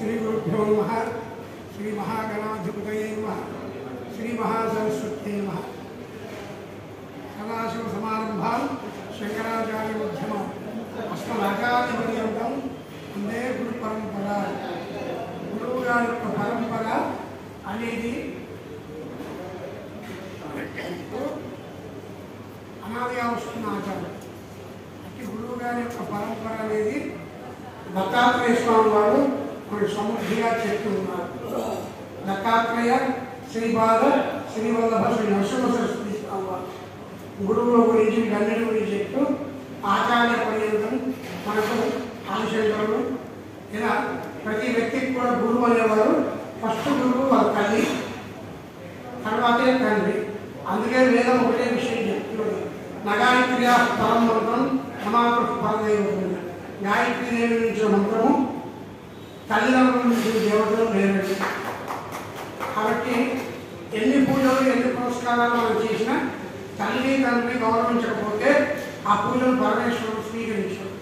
श्री गुरुभ्यो नमः। श्री महागणाधिपतये नमः। श्री महासरस्वत्यै नमः। सदाशिव समारंभां शंकराचार्य मध्यमां अस्मदाचार्यपर्यन्तं वन्दे गुरु परंपरा। गुरुవు గారి యొక్క పరంపర అనేది అనాదిగా వస్తున్న ఆచారం. అంటే గురువు గారి యొక్క పరంపర అనేది దత్తాత్రేయ స్వామి వారు మనకు సమృద్ధిగా చెప్తున్నారు. దత్తాత్రేయ, శ్రీపాద, శ్రీవల్లభ, శ్రీ నరసింహ సరస్వతి స్వామి వారు గురువుల గురించి వీటన్నిటి గురించి చెప్తూ ఆచార్య పర్యంతం మనకు ఆదిశంకరుడు ఇలా ప్రతి వ్యక్తికి కూడా గురువు అనేవారు. ఫస్ట్ గురువు వాళ్ళ తల్లి, తర్వాతే తండ్రి. అందుకే వేదం ఒకటే విషయం చెప్తున్నది, నగాయత్ర్యా పరం మంత్రం సమాకృత పరదైవం. గాయత్రి దేవి నుంచి మంత్రము, తల్లిదండ్రుల నుంచి దేవతలు లేదండి. కాబట్టి ఎన్ని పూజలు ఎన్ని పురస్కారాలు మనం చేసినా తల్లి తండ్రి గౌరవించకపోతే ఆ పూజలు పరమేశ్వరుడు స్వీకరించారు.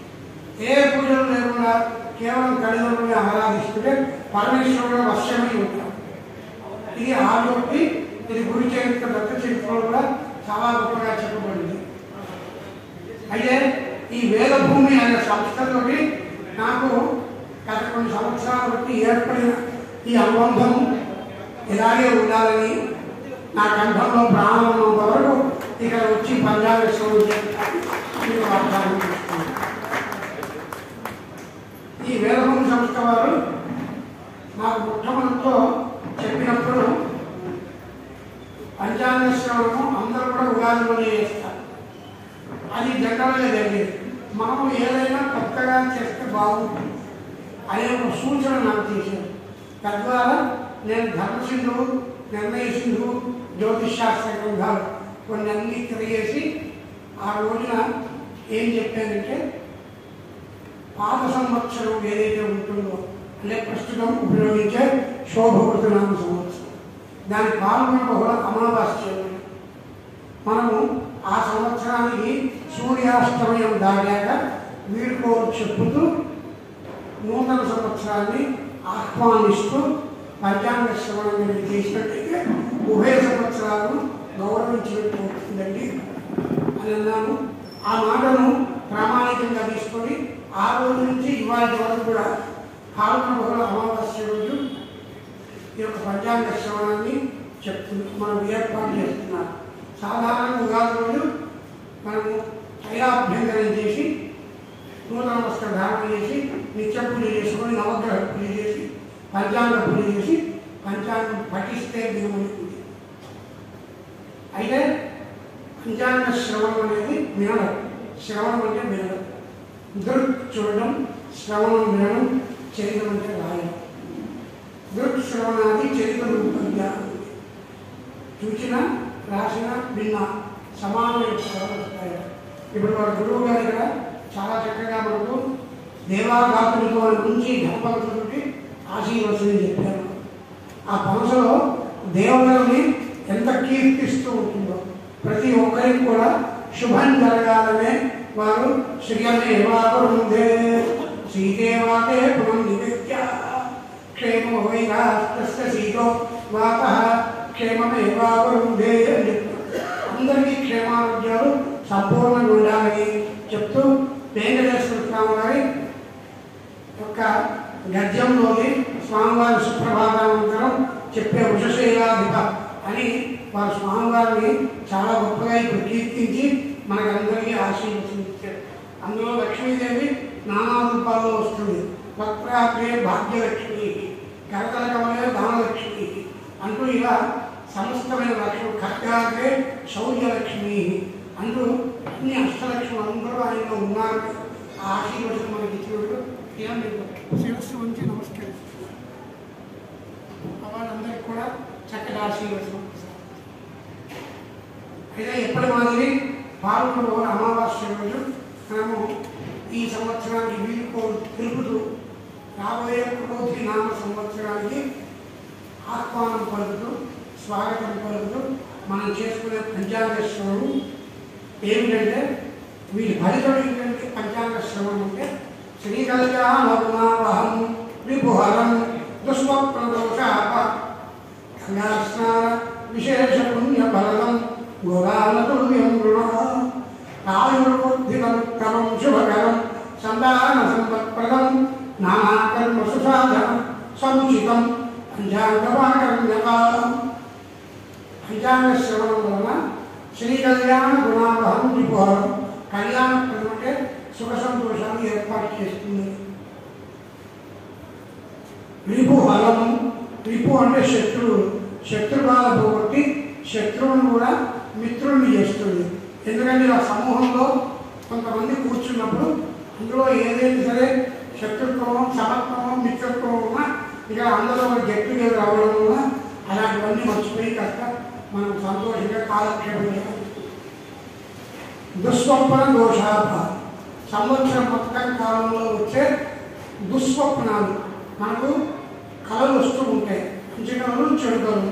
ఏ పూజలు లేకుండా కేవలం తల్లిదండ్రులను ఆరాధిస్తుంటే పరమేశ్వరుడు వశ్యమై ఉంటారు. ఇది ఆలోకి ఇది గురు చరిత్ర, దత్త చరిత్రలో కూడా చాలా గొప్పగా చెప్పబడింది. అయితే ఈ వేదభూమి అనే సంస్థతోటి నాకు గత కొన్ని సంవత్సరాల బట్టి ఏర్పడిన ఈ అనుబంధం ఇలాగే ఉండాలని నా కంఠంలో ప్రాణం ఉన్నంత వరకు ఇక్కడ వచ్చి పంజాబేశ్వరం వాగ్దానం చేస్తున్నాను. ఈ వేదభూమి సంస్థ వారు నాకు మొట్టమొదటిలో చెప్పినప్పుడు పంచాంగ శ్రవణము అందరూ కూడా ఉగాదిలోనే చేస్తారు. అది జనరల్గా జరిగేది. మనం ఏదైనా కొత్తగా చేస్తే బాగుంటుంది అనే ఒక సూచన నాకు చేశారు. తద్వారా నేను ధర్మసింధు, నిర్ణయ సింధు, జ్యోతిష్ శాస్త్ర గ్రంథాలు కొన్ని అన్ని తిరిగేసి ఆ రోజున ఏం చెప్పానంటే పాత సంవత్సరం ఏదైతే ఉంటుందో అంటే ప్రస్తుతం ఉపయోగించే శోభకృతనామ సంవత్సరం, దాని పాల్గొన బహుళ అమావాస్య. మనము ఆ సంవత్సరానికి సూర్యాస్తమయం దాటాక వీడుకోలు చెప్పుతూ నూతన సంవత్సరాన్ని ఆహ్వానిస్తూ పంచాంగ శ్రవణం చేసినట్టయితే ఉభయ సంవత్సరాలు గౌరవించినట్టు అవుతుందండి అని అన్నాను. ఆ మాటను ప్రామాణికంగా తీసుకొని ఆ రోజు నుంచి ఇవాళ వరకు కూడా పాల్గొన బహుళ అమావాస్య రోజు ఈ యొక్క పంచాంగ శ్రవణాన్ని మనం ఏర్పాటు చేస్తున్నాం. సాధారణంగా ఉగాది రోజు మనము తైలాభ్యంతరం చేసి నూతన వస్త్ర ధారణ చేసి నిత్య పూజ చేసుకొని నవగ్రహ పూజ చేసి పంచాంగ పూజ చేసి పంచాంగం పఠిస్తే దిగుమని పూజ. అయితే పంచాంగ శ్రవణం అనేది వినడం. శ్రవణం అంటే వినడం. దృక్ చూడడం, శ్రవణం వినడం, చరిత్రం అంటే రాయడం. దృక్ శ్రవణాది చరిత్ర రూపంగా చూసిన, రాసిన, విన్న సమానమైన వస్తాయి. ఇప్పుడు మన గురువు గారు ఇక్కడ చాలా చక్కగా మనకు దేవాఘాతులతో నుంచి ధర్మతులకి ఆశీర్వచనం చెప్పారు. ఆ పనసలో దేవతలని ఎంత కీర్తిస్తూ ఉంటుందో ప్రతి ఒక్కరికి కూడా శుభం జరగాలనే వారు శ్రియమేవాకురుందే శ్రీదేవాతే పురం నివేద్య క్షేమో వైరాస్తస్య సీతో వాత క్షేమమేవాకురుందే అని చెప్తారు. అందరికీ క్షేమారోగ్యాలు సంపూర్ణంగా ఉండాలని చెప్తూ వెంకటేశ్వర స్వామి వారి యొక్క గద్యంలోని స్వామివారి సుప్రభాతానంతరం చెప్పే వృషశైలాధిప అని వారి స్వామివారిని చాలా గొప్పగా ఇప్పుడు కీర్తించి మనకందరికీ ఆశీర్వదించారు. అందులో లక్ష్మీదేవి నానా రూపాల్లో వస్తుంది. వక్రాగ్రే భాగ్యలక్ష్మి, కరతల కమలే ధనలక్ష్మి అంటూ ఇలా సమస్తమైన లక్ష్మి, ఖడ్గాగ్రే శౌర్యలక్ష్మి అంటూ అన్ని అష్టలక్ష్మి అందరూ ఆయనలో ఉన్నారు. ఆ ఆశీర్వచనం మనకి ఇచ్చినప్పుడు శిరస్సు నుంచి నమస్కరిస్తున్నారు. వాళ్ళందరికీ కూడా చక్కటి ఆశీర్వచనం. అయితే ఎప్పటి మాదిరి పాల్గొన అమావాస్య రోజు మనము ఈ సంవత్సరానికి వీలుకో తెలుపుతూ రాబోయే క్రోధి నామ సంవత్సరానికి ఆహ్వానం పలుకుతూ స్వాగతం పలుకుతూ మనం చేసుకునే పంచాంగ శ్రవణం ఏమిటంటే వీటి ఫలితం ఏంటంటే పంచాంగ శ్రవణం అంటే శ్రీకల్యాణం విపుహరం గురాలతుల్యం గుణ ఆయుర్బుద్ధికరం శుభకరం సంతాన సంపత్ప్రదం నానాకర్మ సుసాధనం సముచితం పంచాంగపాకర్ణ్యకాలం. పంచాంగ శ్రవణం వలన శ్రీ కళ్యాణ గుణావహం విభోరం. కళ్యాణప్రదం అంటే సుఖ సంతోషాన్ని ఏర్పాటు చేస్తుంది. రిపు బలము, రిపు అంటే శత్రువులు, శత్రుబాధ పోగొట్టి శత్రువును కూడా మిత్రుల్ని చేస్తుంది. ఎందుకంటే ఆ సమూహంలో కొంతమంది కూర్చున్నప్పుడు అందులో ఏదైనా సరే శత్రుత్వం, సమత్వం, మిత్రత్వం ఉన్నా ఇక అందరూ గట్టి మీద రావడం వల్ల అలాంటివన్నీ మర్చిపోయి కాస్త మనం సంతోషంగా కాలక్షేపం చేయాలి. దుస్వప్న దోషాభ, సంవత్సరం మొత్తం కాలంలో వచ్చే దుస్వప్నాలు, మనకు కళలు వస్తూ ఉంటాయి. మంచి కళలు, చెడు కళలు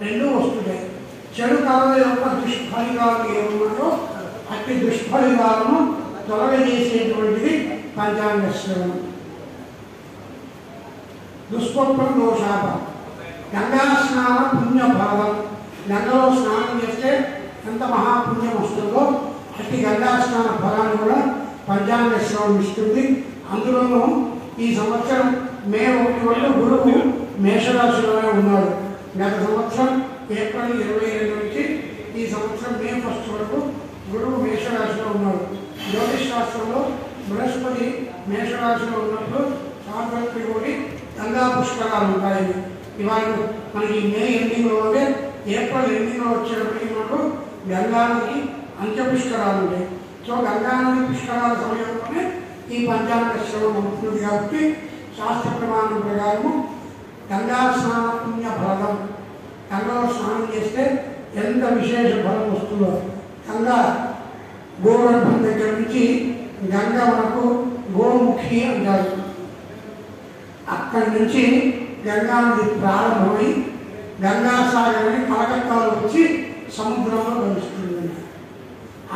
రెండూ వస్తుంటాయి. చెడు కళల యొక్క దుష్ఫలితాలు ఏమన్నారో అట్టి దుష్ఫలితాలను తొలగజేసేటువంటిది పంచాంగ శ్రవణం. దుస్వప్న దోషాభ, గంగా స్నాన పుణ్యఫలం. గంగలో స్నానం చేస్తే ఎంత మహాపుణ్యం వస్తుందో అట్టి గంగా స్నాన ఫలాన్ని కూడా పంచాంగ శ్రవణం ఇస్తుంది. అందులోనూ ఈ సంవత్సరం మే 1 వరకు గురువు మేషరాశిలోనే ఉన్నాడు. గత సంవత్సరం ఏప్రిల్ 22 నుంచి ఈ సంవత్సరం మే 1 వరకు గురువు మేషరాశిలో ఉన్నాడు. జ్యోతిష్ శాస్త్రంలో బృహస్పతి మేషరాశిలో ఉన్నప్పుడు సార్వత్రి కూడా గంగా పుష్కరాలు ఉంటాయని. ఇవాళ మనకి మే ఎండింగ్లో అంటే ఏప్రిల్ ఎండింగ్లో వచ్చేటప్పటికి మనకు గంగా నది అంత్యపుష్కరాలు ఉంటాయి. సో గంగా నది పుష్కరాల సమయంలోనే ఈ పంచాంగ శ్రవణం అవుతుంది. కాబట్టి శాస్త్ర ప్రమాణం ప్రకారము గంగా స్నాన పుణ్య ఫలం, గంగలో స్నానం చేస్తే ఎంత విశేష ఫలం వస్తుందో. గంగా గోగర్భం దగ్గర నుంచి గంగ మనకు గోముఖి అంటారు. అక్కడి నుంచి గంగా నది ప్రారంభమై గంగాసాగర్ అని కలకత్తాలో వచ్చి సముద్రంలో కలుస్తుంది.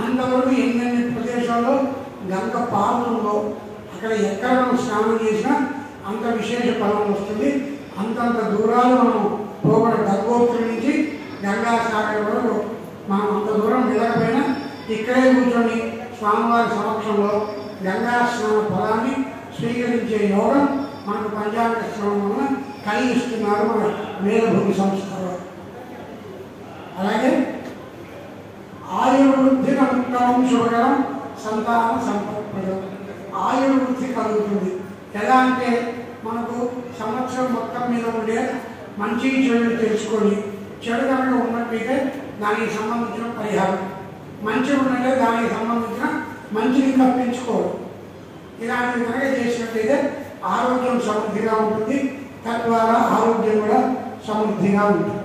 అంతవరకు ఎన్నెన్ని ప్రదేశాల్లో గంగ పారుతుందో అక్కడ ఎక్కడ మనం స్నానం చేసినా అంత విశేష ఫలం వస్తుంది. అంతంత దూరాలు మనం పోగొడ గర్భోత్రి నుంచి గంగాసాగర్ వరకు మనం అంత దూరం వెళ్ళకపోయినా ఇక్కడే కూర్చొని స్వామివారి సమక్షంలో గంగా స్నాన ఫలాన్ని స్వీకరించే యోగం మనకు పంచాంగ శ్రవణం వలన కలిగిస్తున్నారు మన వేదభూమి సంస్థలో. అలాగే ఆయుర్వృద్ధిన ఉత్తమం శుభకరం సంతాన సంపత్ప్రదం. ఆయుర్వృద్ధి కలుగుతుంది. ఎలా అంటే మనకు సంవత్సరం మొత్తం మీద ఉండే మంచి చెడు తెలుసుకొని, చెడు కనుక ఉన్నట్లయితే దానికి సంబంధించిన పరిహారం, మంచి ఉన్నట్లయితే దానికి సంబంధించిన మంచిని తప్పించుకోవడం, ఇలాంటివి కనుక చేసినట్లయితే ఆరోగ్యం సమృద్ధిగా ఉంటుంది. తద్వారా ఆరోగ్యం కూడా సమృద్ధిగా ఉంటుంది.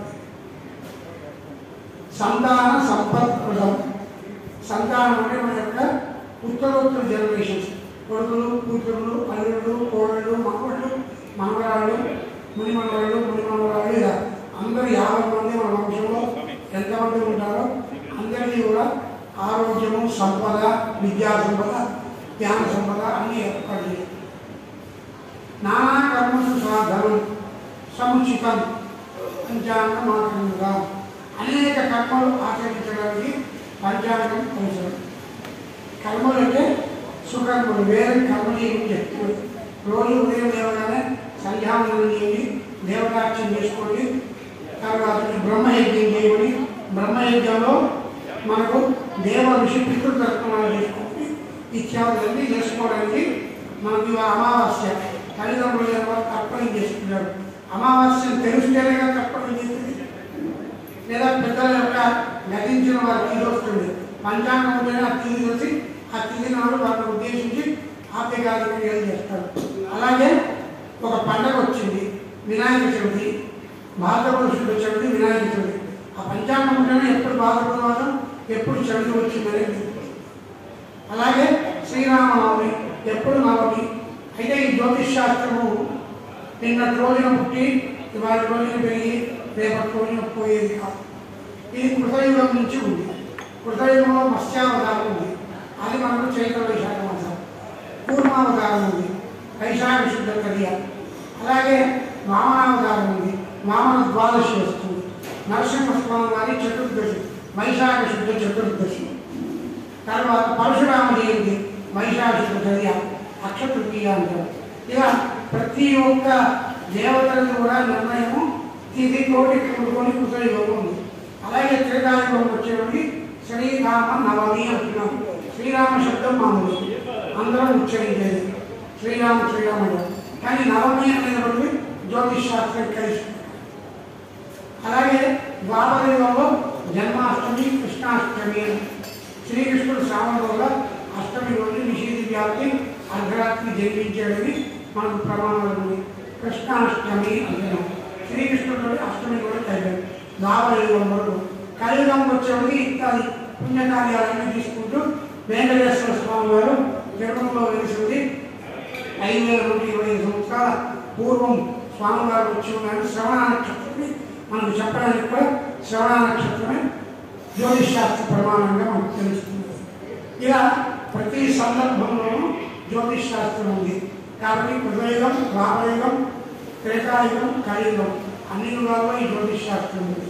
సంతాన సంపత్ప్రదం. సంతానం అంటే మన యొక్క ఉత్తరోత్తర జనరేషన్స్, కొడుకులు, కూతురులు, అల్లుళ్ళు, కోడళ్ళు, మనవళ్ళు, మనవరాళ్ళు, మునిమనవళ్ళు, మునిమనవరాళ్ళు, ఇలా అందరూ 50 మంది మన వంశంలో ఎంతమంది ఉంటారో అందరినీ కూడా ఆరోగ్యము, సంపద, విద్యా సంపద, జ్ఞాన సంపద అన్నీ ఏర్పాటు చేయాలి. నానా కర్మసు సాధనం సముచితం పంచాంగమాకరంగా. అనేక కర్మలు ఆచరించడానికి పంచాంగం అవసరం. కర్మలు అంటే సుకర్మలు, వేరే కర్మలు ఏమి చెప్తుంది. రోజు ఉదయం లేవగానే సంధ్యావందనం చేయండి, దేవతార్చన చేసుకోండి, తర్వాత బ్రహ్మయజ్ఞం చేయండి. బ్రహ్మయజ్ఞంలో మనకు దేవ ఋషి పితృతర్పణాలు చేసుకోండి. ఇత్యాదులన్నీ చేసుకోవడానికి మనకు అమావాస్య తల్లిదండ్రులు తర్పణం చేసుకున్నారు. అమావాస్యను తెలుస్తేనే తర్పణం చేస్తుంది. లేదా పెద్దల యొక్క నటించిన వారి తిథి వస్తుంది. పంచాంగం ఉంటేనే ఆ తిథి వచ్చి ఆ తిథి నాడు వారిని ఉద్దేశించి ఆర్థికాధికారులు చేస్తారు. అలాగే ఒక పండగ వచ్చింది, వినాయక చవితి, భాద్రపద శుద్ధ చవితి, వినాయక చవితి. ఆ పంచాంగం ఉంటేనే ఎప్పుడు భాద్రపద మాసం, ఎప్పుడు చవితి వచ్చిందనేది. అలాగే శ్రీరామనవమి, ఎప్పుడు నవమి. అయితే ఈ జ్యోతిష్ శాస్త్రము నిన్నటి రోజున పుట్టి ఇవాళ రోజున పెరిగి రేపటి రోజున పోయేది కాదు. ఇది కృతయుగం నుంచి ఉంది. కృతయుగంలో మత్స్యావతారం ఉంది, అది మనకు చైత్ర వైశాఖ మాసం. కూర్మావతారం ఉంది, వైశాఖ శుద్ధ తదియ. అలాగే వామనావతారం ఉంది, వామన ద్వాదశి వస్తుంది. నరసింహస్వామి వారి చతుర్దశి వైశాఖ శుద్ధ చతుర్దశి. తర్వాత పరశురామ జయంతి వైశాఖ శుద్ధ అక్షతృతీయ అంటారు. ఇలా ప్రతి ఒక్క దేవతలకు కూడా నిర్ణయము తిథి కోటి కూడుకొని కుశల యోగం ఉంది. అలాగే త్రేతాయుగం వచ్చేవాడికి శ్రీరామ నవమి అంటున్నాం. శ్రీరామ శబ్దం మామూలు అందరం ఉచ్చరించేది శ్రీరామ శ్రీరామ. కానీ నవమి అనేటువంటి జ్యోతిష్ శాస్త్రం కలిసి. అలాగే ద్వాపరయుగంలో జన్మాష్టమి కృష్ణాష్టమి అని శ్రీకృష్ణుడు శ్రావణంలో అష్టమి రోజు నిషేధి వ్యాప్తి అర్ధరాత్రి జన్మించాడని మనకు ప్రమాణాలు ఉంది. కృష్ణాష్టమి అంటున్నాం. శ్రీకృష్ణుడు అష్టమి కూడా కలిగాడు ద్వాపరయుగం వరకు. కలియుగం వచ్చేవాడికి ఇత్యాది పుణ్యకార్యాలన్నీ తీసుకుంటూ వెంకటేశ్వర స్వామి వారు తిరుమలలో వెలిసింది 5,125 సంవత్సరాల పూర్వం స్వామివారు వచ్చి ఉన్నారు. శ్రవణ నక్షత్రమే మనకు చెప్పడానికి కూడా శ్రవణ నక్షత్రమే జ్యోతిష్ శాస్త్ర ప్రమాణంగా మనకు తెలుస్తుంది. ఇలా ప్రతి సందర్భంలోనూ జ్యోతిష్ శాస్త్రం ఉంది. కాబట్టి కృతయుగం ద్వాపరయుగం త్రేతాయుగం కలియుగం అన్ని యుగాల్లో ఈ జ్యోతిష్ శాస్త్రం ఉంది.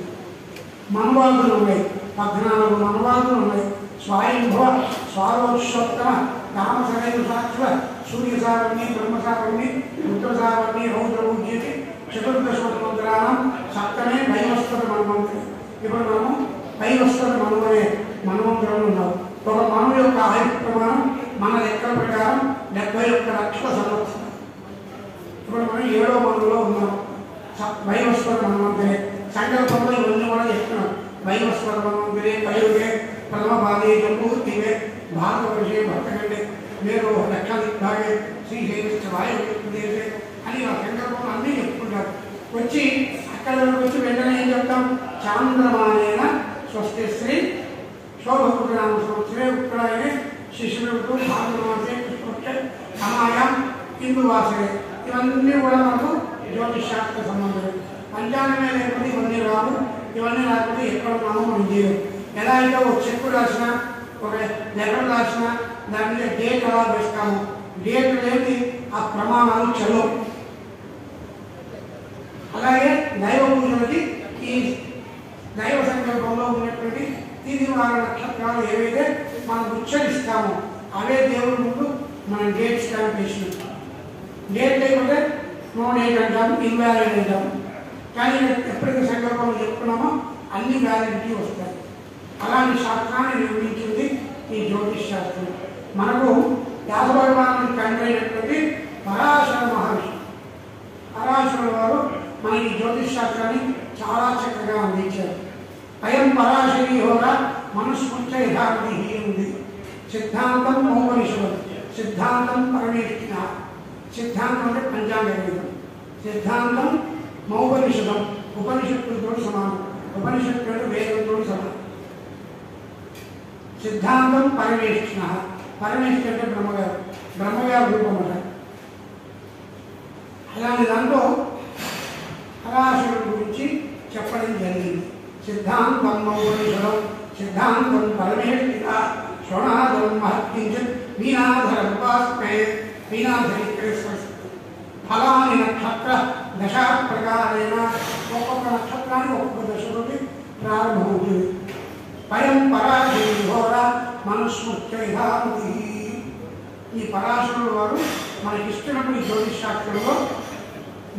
మనువాదులు ఉన్నాయి, 14 మనువాదులు ఉన్నాయి. స్వయంభవ స్వారోషోత్తమ రామసరైన సాక్షుల సూర్యసారణి బ్రహ్మసారణి రుద్రసారణి రౌద్రభూజ్యతి చతుర్దశ మంత్రానం సప్తమే వైవస్వత మన్వంతరం. ఇప్పుడు మనము వైవస్వత మనువనే మన్వంతరం ఉన్నాం. ఒక మనువు యొక్క ఆయు ప్రమాణం మన లెక్కల ప్రకారం 71 లక్షల సంవత్సరం. ఇప్పుడు మనం 7వ మనువులో ఉన్నాం. వైవస్వత మన్వంతరే సంకల్పంలో ఇవన్నీ కూడా చెప్తున్నాం. వైవస్వత మన్వంతరే కలియుగే ప్రథమ భాగే జంబూర్తివే భారతవర్షే భక్తకండే మీరు లక్షల భాగే శ్రీశైలిష్ట వాయుదేశే అని ఆ సంకల్పం అన్నీ చెప్పుకుంటారు. వచ్చి అక్కడ వచ్చి వెంటనే ఏం చెప్తాం? చాంద్రమానేన స్వస్తి శ్రీ శోభకృతనామ సంవత్సరే ఉత్తరాయణే శిశువుకు భాద్రమాసే కృష్ణపక్ష అమాయాం హిందువాసరే. ఇవన్నీ కూడా మనకు జ్యోతిష్ శాస్త్ర సంబంధం. పంచాంగమే లేకపోతే ఇవన్నీ రావు. ఇవన్నీ రాకపోతే ఎక్కడ ఉన్నామో మనం చేయలేము. ఎలా అయితే ఒక చెక్కు రాసిన ఒక లెటర్ రాసిన దాని మీద డేట్ ఎలా వేస్తాము, డేట్ లేని ఆ ప్రమాణాలు చదువు. అలాగే దైవ పూజలకి ఈ దైవ సంకల్పంలో ఉన్నటువంటి తిథి వార నక్షత్రాలు ఏవైతే మనం ఉచ్చరిస్తామో అవే దేవుడి ముందు మనం డేట్ స్టాంప్ వేసినాం. డేట్ లేకపోతే నో డేట్ అంటాము, ఇన్వాలిడ్ అంటాము. కానీ ఎప్పటికీ సంకల్పంలో చెప్పుకున్నామో అన్ని వ్యాలిడిటీ వస్తాయి. అలాంటి శాస్త్రాన్ని నిర్మించింది ఈ జ్యోతిష్ శాస్త్రం. మనకు వ్యాసభగవానుడి తండ్రి అయినటువంటి పరాశర మహర్షి, పరాశర వారు మన ఈ జ్యోతిష్ శాస్త్రాన్ని చాలా చక్కగా అందించారు. అయం పరాశరి హోరా మనుస్మృత్య యథార్థి ఉంది. సిద్ధాంతం మౌపనిషదం, సిద్ధాంతం పరమేష్ఠిన. సిద్ధాంతం అంటే పంచాంగ గణితం, సిద్ధాంతం మౌపనిషదం ఉపనిషత్తులతో సమానం. ఉపనిషత్తులు వేదంతో సమానం. సిద్ధాంతం పరమేష్ఠిన, పరమేష్ఠి అంటే బ్రహ్మగారు, బ్రహ్మగారు రూపం అట. అలాంటి దాంట్లో పరాశరుడు గురించి చెప్పడం జరిగింది. సిద్ధాంతం మౌపనిషదం, సిద్ధాంతం పరమేష్ఠిన, శ్రవణాదం మహత్కించిత్ వీణాధర ఉపాసమే. వీణాధరి ఫలాని నక్షత్ర దశా ప్రకారేణ ఒక్కొక్క నక్షత్రానికి ఒక్కొక్క దశతోటి ప్రారంభమవుతుంది. పరం పరాశరి ఘోర మనుస్మృత్యైహామతి. ఈ పరాశరుడు వారు మనకి ఇస్తున్నప్పుడు ఈ జ్యోతిష్ శాస్త్రంలో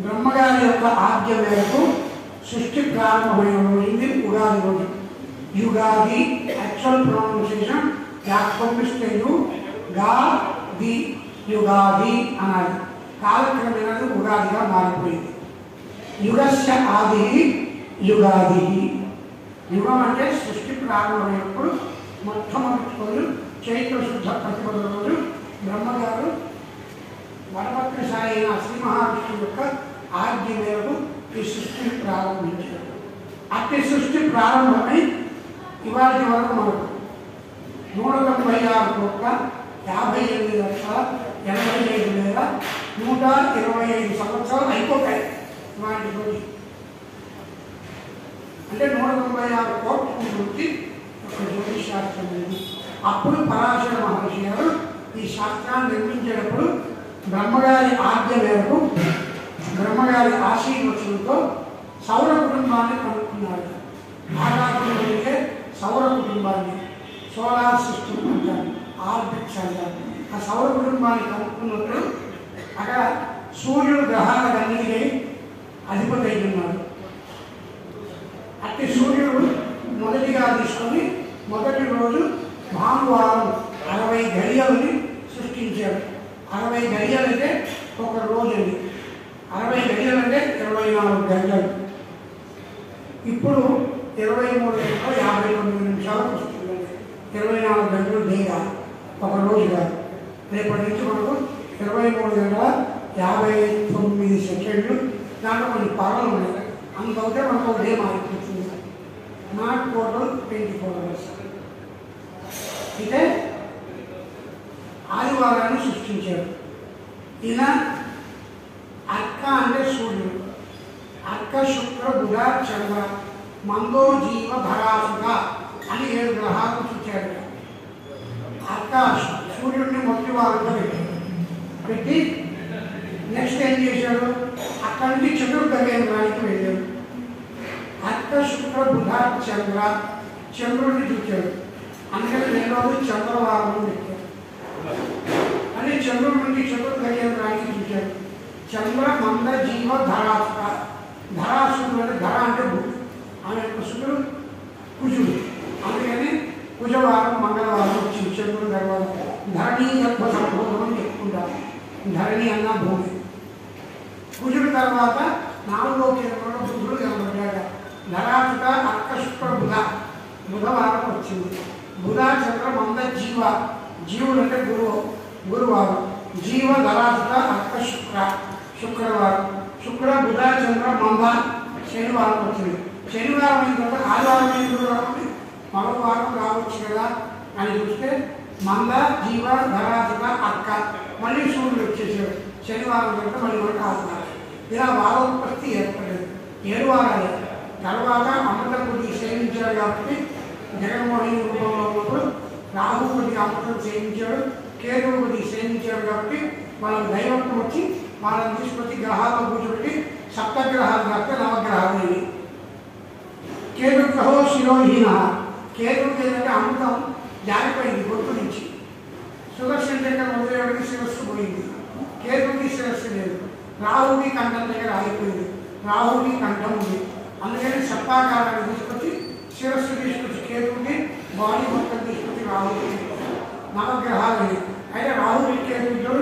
బ్రహ్మగారి యొక్క ఆజ్ఞ మేరకు సృష్టి ప్రారంభమైన రోజుంది ఉగాది రోజు. యుగాది యాక్చువల్ ప్రొనౌన్సియేషన్ యాక్కొమ్మిస్టేయు గా ది యుగాది అనాలి. కాలక్రమేణా ఉగాదిగా మారిపోయింది. యుగస్య ఆది యుగాది. యుగం అంటే సృష్టి ప్రారంభమైనప్పుడు మొట్టమొదటి రోజు చైత్ర శుద్ధ ప్రతిపద రోజు బ్రహ్మగారు వరభద్రశాయి అయిన శ్రీ మహావిష్ణువు యొక్క ఆజ్ఞ మేరకు ఈ సృష్టిని ప్రారంభించారు. అట్టి సృష్టి ప్రారంభమై ఇవాటి వరకు మనకు 196,58,85,125 సంవత్సరాలు అయిపోతాయి. ఇవాటి రోజు అంటే 196 కోట్ల గురించి ఒక జ్యోతిష్ శాస్త్రం ఉంది. అప్పుడు పరాశర మహర్షి గారు ఈ శాస్త్రాన్ని నిర్మించేటప్పుడు బ్రహ్మగారి ఆజ్ఞ మేరకు బ్రహ్మగారి ఆశీర్వచనంతో సౌర కుటుంబాన్ని కనుక్కున్నారు. ఆకాశంలో సౌర కుటుంబాన్ని, సోలార్ సిస్టమ్ అంటారు, ఆర్బిట్స్ అంటారు. ఆ సౌర కుటుంబాన్ని కనుక్కున్నప్పుడు అక్కడ సూర్యుడు గ్రహాలన్నిటికీ అధిపతి అయి ఉన్నాడు. అట్టి సూర్యుడు మొదటిగా తీసుకొని మొదటి రోజు భానువారం 60 గడియలని సృష్టించాడు. 60 గడియలంటే ఒక రోజు అండి. 60 గడియలంటే 24 గంటలు. ఇప్పుడు 23:59 వస్తుంది. 24 గంటలు డేగా ఒక రోజు కాదు. రేపటి నుంచి మనకు 23:59 దాంట్లో కొన్ని పగలు ఉన్నాయి. అంతవుతే మనకు ఒక డే మారిపోతుంది. Not total 24 hours. అయితే ఆదివారాన్ని సృష్టించాడు. ఈయన అర్క అంటే సూర్యుడు. అర్క, శుక్ర, బుధ, చంద్ర, మందో, జీవ, ధరాసుక అని 7 గ్రహాలు చూచాడు. అర్క సూర్యుడిని మొదటి వారంలో పెట్టి నెక్స్ట్ ఏం చేశాడు? అక్కడి నుంచి చతుర్దకేంద్రానికి వెళ్ళాడు. అర్క, శుక్ర, బుధ, చంద్ర, చంద్రుడిని చూచాడు. అందుకని 2వ చంద్రవారం పెట్టాడు. అని చంద్రుడి నుంచి చతుర్దకేంద్రానికి చూచాడు. చంద్ర, మంద, జీవ, ధరాసుక. ధరాసుడు అంటే ధర అంటే భూమి. ఆమె యొక్క శుక్రుడు కుజుడు. అందుకని కుజవారం, మంగళవారం వచ్చింది. చంద్రుడు తర్వాత ధరణి గర్భ సంబోధం అని చెప్పుకుంటారు. ధరణి అన్న భూమి. కుజుడు తర్వాత 4వ కేంద్రంలో బుధుడు కనబడ్డాడు. ధరాసుక, అర్క, శుక్ర, బుధ. బుధవారం వచ్చింది. బుధ, చంద్ర, మంద, జీవ. జీవుడు అంటే గురువారం. జీవ, ధరాసుక, అర్క, శుక్రవారం. శుక్ర, బుధ, చంద్ర, మంద శనివారం వచ్చింది. శనివారం అయిన తర్వాత ఆదివారం ఎందుకు రావాలి? మరొక వారం రావచ్చు కదా అని చూస్తే మంద, జీవ, ధరాసుక, అర్క మళ్ళీ సూర్యుడు వచ్చేసాడు. శనివారం తర్వాత మళ్ళీ మనకు ఆదివారం. ఇలా వారోత్పత్తి ఏర్పడలేదు. 7 వారాలు. తర్వాత అమృత కొద్దిగా సేవించాడు కాబట్టి జగన్మోహన్ రూపంలో ఉన్నప్పుడు రాహు కొద్దిగా అమృతం సేవించాడు, కేతువు కొద్దిగా సేవించాడు కాబట్టి వాళ్ళకి దైవత్వం వచ్చి వాళ్ళని తీసుకొచ్చి గ్రహాల్లో కూర్చోబెట్టి సప్తగ్రహాలు కాస్తే నవగ్రహాలు అయ్యి. కేతు గ్రహో శిరోహీన. కేతువుకి ఏంటంటే అమృతం జారిపోయింది గొంతు నుంచి. సుదర్శన చక్రం వదిలేవాడికి శిరస్సు పోయింది. కేతువుకి శిరస్సు లేదు. రాహుకి కంఠం దగ్గర ఆగిపోయింది. రాహుకి కంఠం ఉంది. అందుకని సర్పాకారాన్ని తీసుకొచ్చి శిరస్సు తీసుకొచ్చి కేతువుకి, బాడీ మొత్తం తీసుకొచ్చి రాహుకి. నవగ్రహాలు. అయితే రాహుకి కేతువులు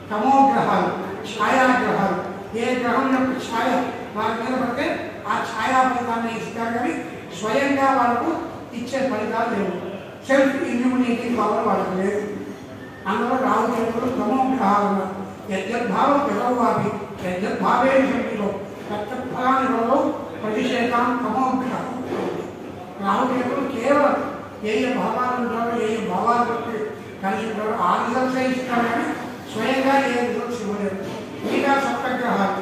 తమోగ్రహాలు, ఛాయాగ్రహాలు. ఏ గ్రహం యొక్క ఛాయ వారి మీద పడితే ఆ ఛాయా ఫలితాన్ని ఇస్తారు కానీ స్వయంగా వాళ్ళకు ఇచ్చే ఫలితాలు లేవు. సెల్ఫ్ ఇమ్యూనిటీ పవర్ వాళ్ళకు లేదు. అందులో రాహు కేతువులు తమోగ్రహాలు ఉన్నారు. యద్భావం పిలవాపి యద్భావే శక్తిలో ప్రత్యఫలానిలో ప్రతిషేధం తమోగ్రహం. రాహుకేతులు కేవలం ఏ భావాలు ఉంటారో ఏ భావాలు బట్టి కలిసి ఉంటారో ఆ రిజల్ట్సే ఇస్తారు కానీ స్వయంగా ఏ రిజల్ట్స్ ఇవ్వలేదు. మిగతా సప్తగ్రహాలు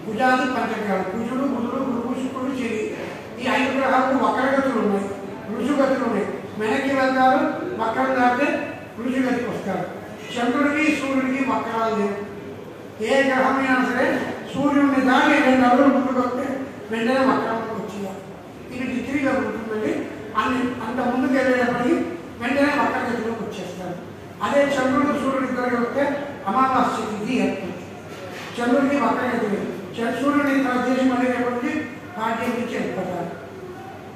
కుజాది పంచగ్రహాలు కుజుడు, బుధుడు, గురువు, శుక్రుడు, శని ఈ 5 గ్రహాలకు వక్రగతులు ఉన్నాయి, రుజుగతులు ఉన్నాయి. వెనక్కి వెళ్తారు, వక్రం దాటితే రుజుగతికి వస్తారు. చంద్రుడికి, సూర్యుడికి వక్రాలు లేవు. ఏ గ్రహమైనా సరే సూర్యుడిని దాటి 2 అడుగులు ముందుకు వస్తే వెంటనే వక్రంలోకి వచ్చేయాలి. ఇది డిగ్రీగా ఉంటుందండి. అంత ముందుకు వెళ్ళేటప్పటికి వెంటనే వక్రగతిలోకి వచ్చేస్తారు. అదే చంద్రుడు, సూర్యుడు ఇద్దరికి వస్తే అమావాస్య తిథి ఏర్పడుతుంది. చంద్రుడికి వక్రగతి లేదు. సూర్యుడిని తన దేశం అనేటప్పటికీ పాఠ్యం నుంచి ఏర్పడతారు.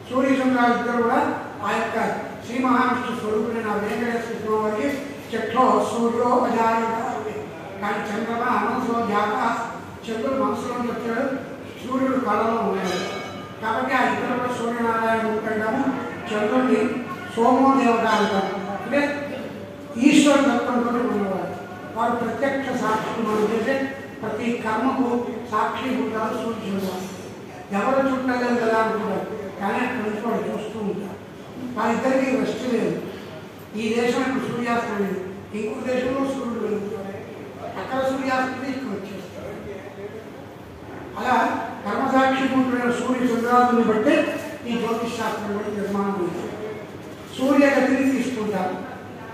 సూర్య చంద్రాలు ఇద్దరు కూడా ఆ యొక్క శ్రీ మహావిష్ణు స్వరూపుడైన వెంకటేశ్వర స్వామి వారికి చెట్లో సూర్యో అజాయుగా ఉంది. కానీ చంద్రమ మనసులో జాత. చంద్రుడు మనసులో వచ్చాడు, సూర్యుడు కళలో ఉన్నాడు. కాబట్టి ఆ ఇద్దరు కూడా సూర్యనారాయణ ఉంటాము. చంద్రుడిని సోమో దేవత అంటారు. అంటే ఈశ్వర తత్వంతో ఉన్నవారు. వారు ప్రత్యక్ష సాక్షులు. మనం చేసే ప్రతి కర్మకు సాక్షిభూతాలు సూర్యుడు. ఎవరు చుట్టలేదు కదా అనుకుంటారు, కానీ అక్కడి నుంచి వాళ్ళు చూస్తూ ఉంటారు. వారిద్దరికీ రెస్ట్ లేదు. ఈ దేశం ఇప్పుడు సూర్యాస్తం లేదు, ఇంకో దేశంలో సూర్యుడు వెలుగుతాడు. అక్కడ సూర్యాస్తం ఇక్కడ వచ్చేస్తారు. అలా కర్మసాక్షిభూతుడైన సూర్య చంద్రాదుని బట్టి ఈ జ్యోతిష్ శాస్త్రం బట్టి నిర్మాణం ఉంది. సూర్యగతిని తీసుకుంటారు.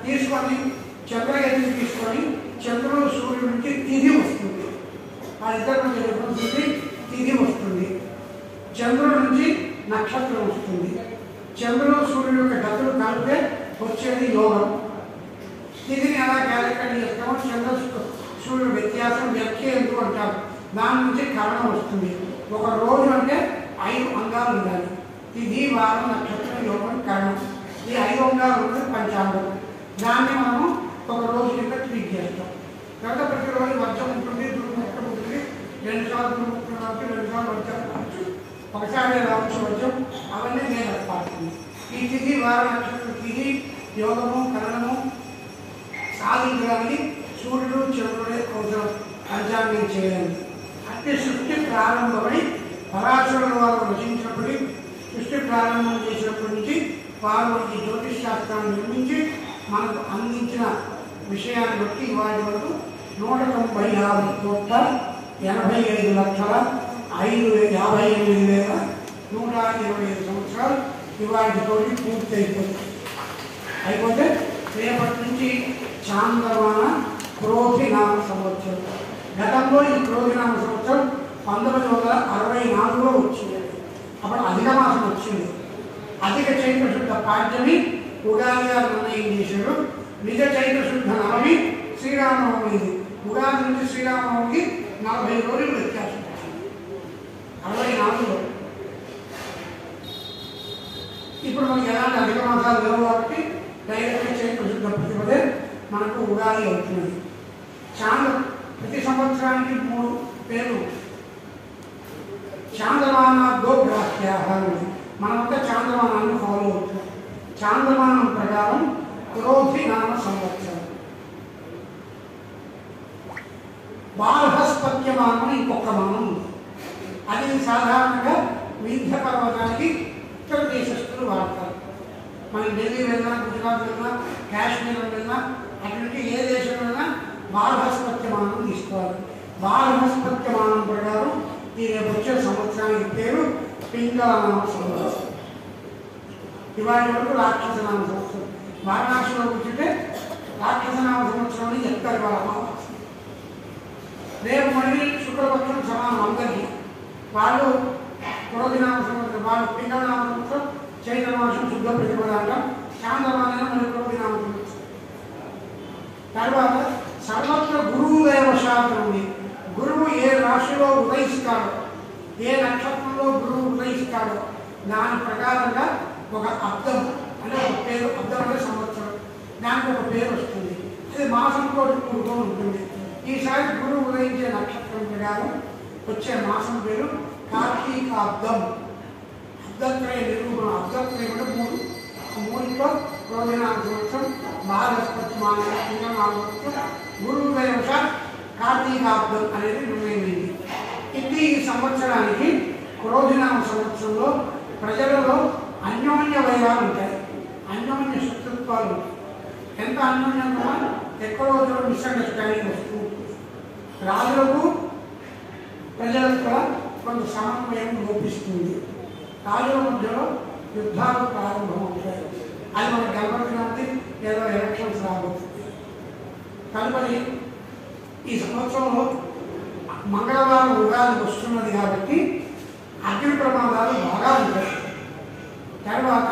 తీసుకొని చంద్రగతిని తీసుకొని చంద్రుడు సూర్యుడి నుంచి తిథి వస్తుంది. వాళ్ళిద్దరి మధ్య వస్తుంది, తిథి వస్తుంది. చంద్రుడి నుంచి నక్షత్రం వస్తుంది. చంద్రుడు సూర్యుడు యొక్క గతులు కలిపితే వచ్చేది యోగం. తిథిని ఎలా క్యాలిక్యులేట్ చేస్తామో చంద్ర సూర్యుడు వ్యత్యాసం వ్యాఖ్య ఎందుకు అంటారు. దాని నుంచి కరణం వస్తుంది. ఒక రోజు అంటే 5 అంగాలు ఉండాలి. తిథి, వారం, నక్షత్రం, యోగం, కరణం. ఈ 5 అంగాలు ఉన్నది పంచాంగం. దాన్ని మనము ఒక రోజు కింద ట్రీట్ చేస్తాం. తర్వాత ప్రతిరోజు వర్షం ఉంటుంది, దుర్ముఖం ఉంటుంది. 2 సార్లు దుర్ముఖం రావచ్చు, 2 సార్లు వర్షం రావచ్చు, ఒకసారి రావచ్చు వర్షం. అవన్నీ నేను పాడుతుంది. ఈ తిథి, వారం, నక్షత్రం, తిథి, యోగము, కరణము సాధించడానికి సూర్యుడు చంద్రుడే అవసరం పంచాంగం చేయాలి. అంటే సృష్టి ప్రారంభమై పరాశరుడు వారు రచించినప్పటి సృష్టి ప్రారంభం చేసినప్పటి నుంచి వారు ఈ జ్యోతిష్ శాస్త్రాన్ని నిర్మించి మనకు అందించిన విషయాన్ని బట్టి వాటి వరకు 196,85,58,125 సంవత్సరాలు ఇవాటితో పూర్తి అయిపోతుంది. అయిపోతే రేపటి నుంచి చాంద్రమాన క్రోధినామ సంవత్సరం. గతంలో ఈ క్రోధినామ సంవత్సరం 1964లో వచ్చింది. అప్పుడు అధిక మాసం వచ్చింది. అధిక చైత్ర శుద్ధ పాడ్యమి ఉగాది గారు నిర్ణయం చేశారు. నిజ చైత్ర శుద్ధ నవమి శ్రీరామనవమి. ఇది ఉగాది నుంచి శ్రీరామనవమికి 40 రోజులు వ్యత్యాసం వచ్చింది. 64లో. ఇప్పుడు మనకి ఎలాంటి అధిక మాసాలు లేవు కాబట్టి డైరెక్ట్ చైత్ర శుద్ధ ప్రతిపదే మనకు ఉగాది అవుతున్నది. ప్రతి సంవత్సరానికి 3 పేర్లు. చాంద్రమానాద్దో గ్రాహ్యాహ. మనమంతా చాంద్రమానాన్ని ఫాలో అవుతున్నాం. చాంద్రమానం ప్రకారం క్రోధినామ సంవత్సరం. బాల్హస్పత్యమానం ఇంకొక మానం ఉంది. అది సాధారణంగా వింధ్య పర్వతానికి ఉత్తర దేశస్తులు వాడతారు. మనం ఢిల్లీ వెళ్ళినా, గుజరాత్ వెళ్ళినా, కాశ్మీర్ వెళ్ళినా, అటువంటి ఏ దేశం వెళ్ళినా బాల్హస్పత్యమానం తీసుకోవాలి. బాల్హస్పత్యమానం ప్రకారం ఈ రేపు వచ్చే సంవత్సరానికి పేరు పింగళనామ సంవత్సరం. ఇవాటి వరకు రాక్షసనామ సంవత్సరం. వారణాసిలో కూర్చుంటే రాక్షసనామ సంవత్సరం అని చెప్తారు వాళ్ళ అమావాస్య. రేపు మళ్ళీ శుక్రపక్షం సమానం అందరికీ. వాళ్ళు క్రోధినామ సంవత్సరం, వాళ్ళు పింగళనామ సంవత్సరం, చైత్ర మాసం శుద్ధ ప్రతిపద అంటాం. చాంద్రమానం మళ్ళీ క్రోధినామ సంవత్సరం. తర్వాత సర్వత్ర గురువుదేవ శాస్త్రం ఉంది. గురువు ఏ రాశిలో ఉదయిస్తాడో, ఏ నక్షత్రంలో గురువు ఉదయిస్తాడో దాని ప్రకారంగా ఒక అర్థం అంటే ఒక పేరు. అర్థం అంటే సంవత్సరం. దానికి ఒక పేరు వస్తుంది. అది మాసంతో కూడుకొని ఉంటుంది. ఈసారి గురువు ఉదయించే నక్షత్రం ప్రకారం వచ్చే మాసం పేరు కార్తీకాబ్దం. అబ్దత్రయ నిరూపణ. అబ్దత్రయం అంటే 3. 3లో క్రోధినామ సంవత్సరం, బాలస్పత్యమాన సంవత్సరం, గురువుదయ కార్తీకాబ్దం అనేది నిర్ణయమైంది. ఇది ఈ సంవత్సరానికి క్రోధినామ సంవత్సరంలో ప్రజలలో అన్యోన్య వైరాలు ఉంటాయి. అన్యోన్య శత్రుత్వాలు ఉంటాయి. ఎంత అన్యోన్యంగా ఎక్కడో మిస్అండర్స్టాండింగ్ వస్తూ ఉంటుంది. రాజులకు ప్రజలకు కూడా కొంత సమన్వయం లోపిస్తుంది. రాజుల మధ్యలో యుద్ధాలు ప్రారంభమవుతాయి. అది మనకు గెలవడానికి ఏదో ఎలక్షన్స్ రాబోతుంది. తదుపరి ఈ సంవత్సరంలో మంగళవారం ఉగాది వస్తున్నది కాబట్టి అగ్ని ప్రమాదాలు బాగా ఉంటాయి. తర్వాత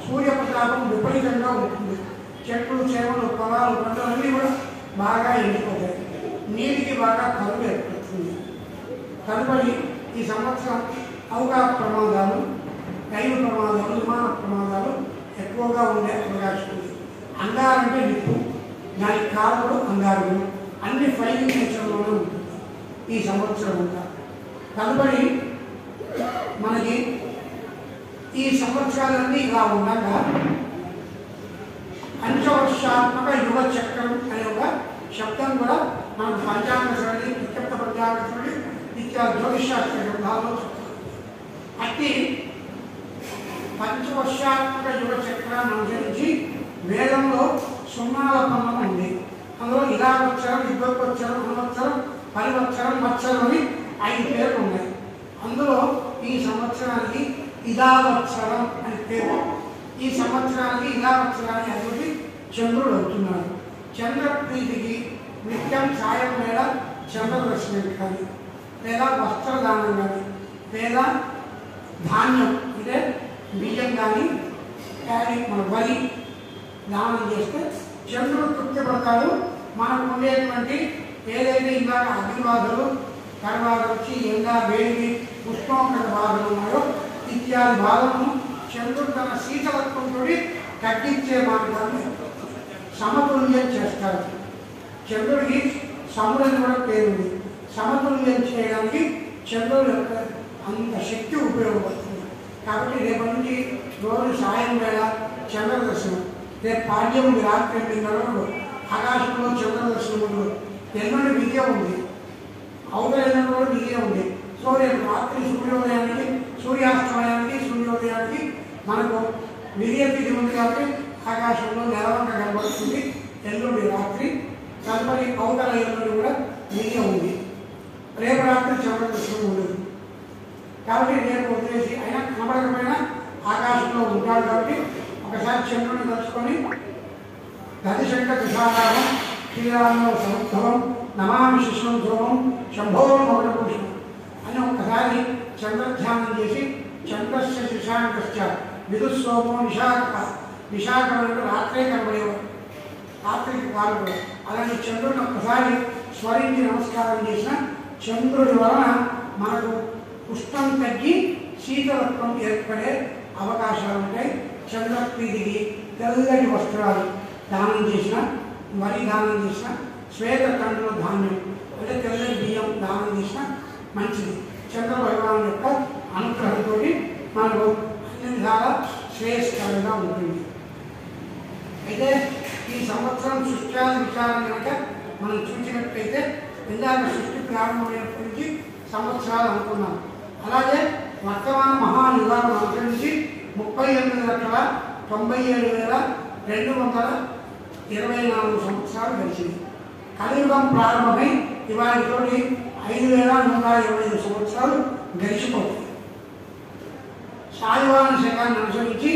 సూర్యప్రతాపం విపరీతంగా ఉంటుంది. చెట్లు, చేమలు, పొలాలు, పంటలన్నీ కూడా బాగా ఎండిపోతాయి. నీటికి బాగా కరువు ఏర్పడుతుంది. తదుపరి ఈ సంవత్సరం అవకాశ ప్రమాదాలు, రైలు ప్రమాదాలు, విమాన ప్రమాదాలు ఎక్కువగా ఉండే అవకాశం ఉంది. అంగారంటే నిప్పు, దానికి కారకుడు అంగారుడు. అన్ని ఫైలింగ్ నేచర్లోనే ఉంటుంది ఈ సంవత్సరం అంతా. తదుపరి మనకి ఈ సంవత్సరాలన్నీ ఇలా ఉండగా పంచవర్షాత్మక యుగ చక్రం అనే ఒక శబ్దం కూడా మనకు పంచాంగ సరళి, నిత్యప్త పంచాంగ సరళి, నిత్య జ్యోతిషాస్త్ర గ్రంథాల్లో అట్టి పంచవర్షాత్మక యుగ చక్రాన్ని అనుసరించి వేదంలో సున్నాల పన్నం ఉంది. అందులో ఇలావత్సరం, యుగవత్సరం, అనువత్సరం, పరివత్సరం, వత్సరం అని 5 పేర్లు ఉన్నాయి. అందులో ఈ సంవత్సరానికి ఇదావత్సరం అని పేరు. ఈ సంవత్సరానికి ఇదావత్సరానికి అధిపతి చంద్రుడు అవుతున్నాడు. చంద్రప్రీతికి నిత్యం సాయం వేళ చంద్రదర్శనం కానీ, లేదా వస్త్రదానం కానీ, లేదా ధాన్యం అంటే బియ్యం కానీ, ప్యాడీ మన వరి దానం చేస్తే చంద్రుడు తృప్తి పడతాడు. మనకు ఉండేటువంటి ఏదైతే ఇందాక అగ్నిబాధలు తర్వాత వచ్చి ఎండా వేడి ఉష్ణోగ్రత బాధలు ఉన్నాయో ఇత్యాది బాధలను చంద్రుడు తన శీతలత్వంతో తగ్గించే మార్గాన్ని సమతుల్యం చేస్తాడు. చంద్రుడికి సముద్రం కూడా పేరుంది. సమతుల్యం చేయడానికి చంద్రుడి యొక్క అంత శక్తి ఉపయోగపడుతుంది. కాబట్టి రేపటి నుంచి రోజు సాయం వేళ చంద్రదర్శనం, రేపు పాడ్యం రాత్రి 8:30 ఆకాశంలో చంద్రదర్శనం ఉండదు. ఎల్లుండి విద్య ఉంది, అవతల ఎల్లుండి కూడా విద్య ఉంది. సో రేపు రాత్రి సూర్యోదయానికి సూర్యోదయానికి మనకు విద్య తిథి ఉంది కాబట్టి ఆకాశంలో నెలవంక కనబడుతుంది. ఎల్లుండి రాత్రి తదుపరి అవతల ఎల్లుండి కూడా విద్య ఉంది. రేపు రాత్రి చంద్రదర్శనం ఉండదు. కాబట్టి రేపు వదిలేసి అయినా కనబడకపోయినా ఆకాశంలో ఉంటాడు. కాబట్టి ఒకసారి చంద్రుడిని తలుచుకొని దశశంక తుషారావం శ్రీరామ సముద్భవం నమామి శిశుం ధ్రువం శంభో మౌఢపురుషం అని ఒక్కసారి చంద్రధ్యానం చేసి చంద్రస్య శశాంకశ్చ విదుస్సోమో విశాఖ రాత్రే కనబడేవాడు, రాత్రికి కాలు. అలాంటి చంద్రుడిని ఒక్కసారి స్మరించి నమస్కారం చేసిన చంద్రుడి వలన మనకు ఉష్ణం తగ్గి శీతలత్వం ఏర్పడే అవకాశాలు ఉంటాయి. చంద్రప్రీతికి తెల్లటి వస్త్రాలు దానం చేసిన, వరి దానం చేసిన, శ్వేత కండుల ధాన్యం అంటే తెల్లటి బియ్యం దానం చేసిన మంచిది. చంద్ర భగవాన్ యొక్క అనుగ్రహంతో మనకు అన్ని విధాలా శ్రేయస్కరంగా ఉంటుంది. అయితే ఈ సంవత్సరం సృష్ట్యాది విచారం కనుక మనం చూసినట్లయితే ఇందాక సృష్టి ప్రారంభమైనప్పటి నుంచి సంవత్సరాలు అనుకున్నాం. అలాగే వర్తమాన మహాయుగాలను అనుసరించి 38,97,224 సంవత్సరాలు గడిచింది. కలియుగం ప్రారంభమై ఇవాళతో 5,125 సంవత్సరాలు గడిచిపోతాయి. శాలివాహన శకాన్ని అనుసరించి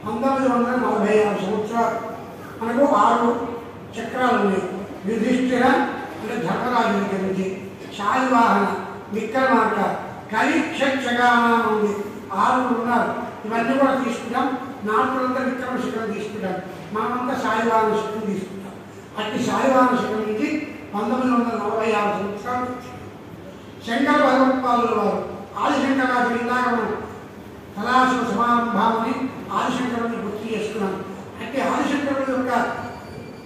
1946 సంవత్సరాలు మనకు 6 చక్రాలు ఉన్నాయి. యుధిష్ఠిర అంటే ధర్మరాజు దగ్గర నుంచి, శాలివాహన, విక్రమార్క, కలిక్షగానం ఉంది. 6 ఉన్నారు. ఇవన్నీ కూడా తీసుకుంటాం. నార్పులంతా విక్రమ శకం తీసుకుంటాం, మనమంతా శాలివాహన శకం తీసుకుంటాం. అట్టి శాలివాహన శకం నుంచి 1946 సంవత్సరాలు శంకర భగవత్పాదుల వారు ఆదిశంకరాచార్య ఇందాక మనం కళాశివ సమారంభాన్ని ఆదిశంకరుని గుర్తు చేసుకున్నాం. అంటే ఆదిశంకరుడు యొక్క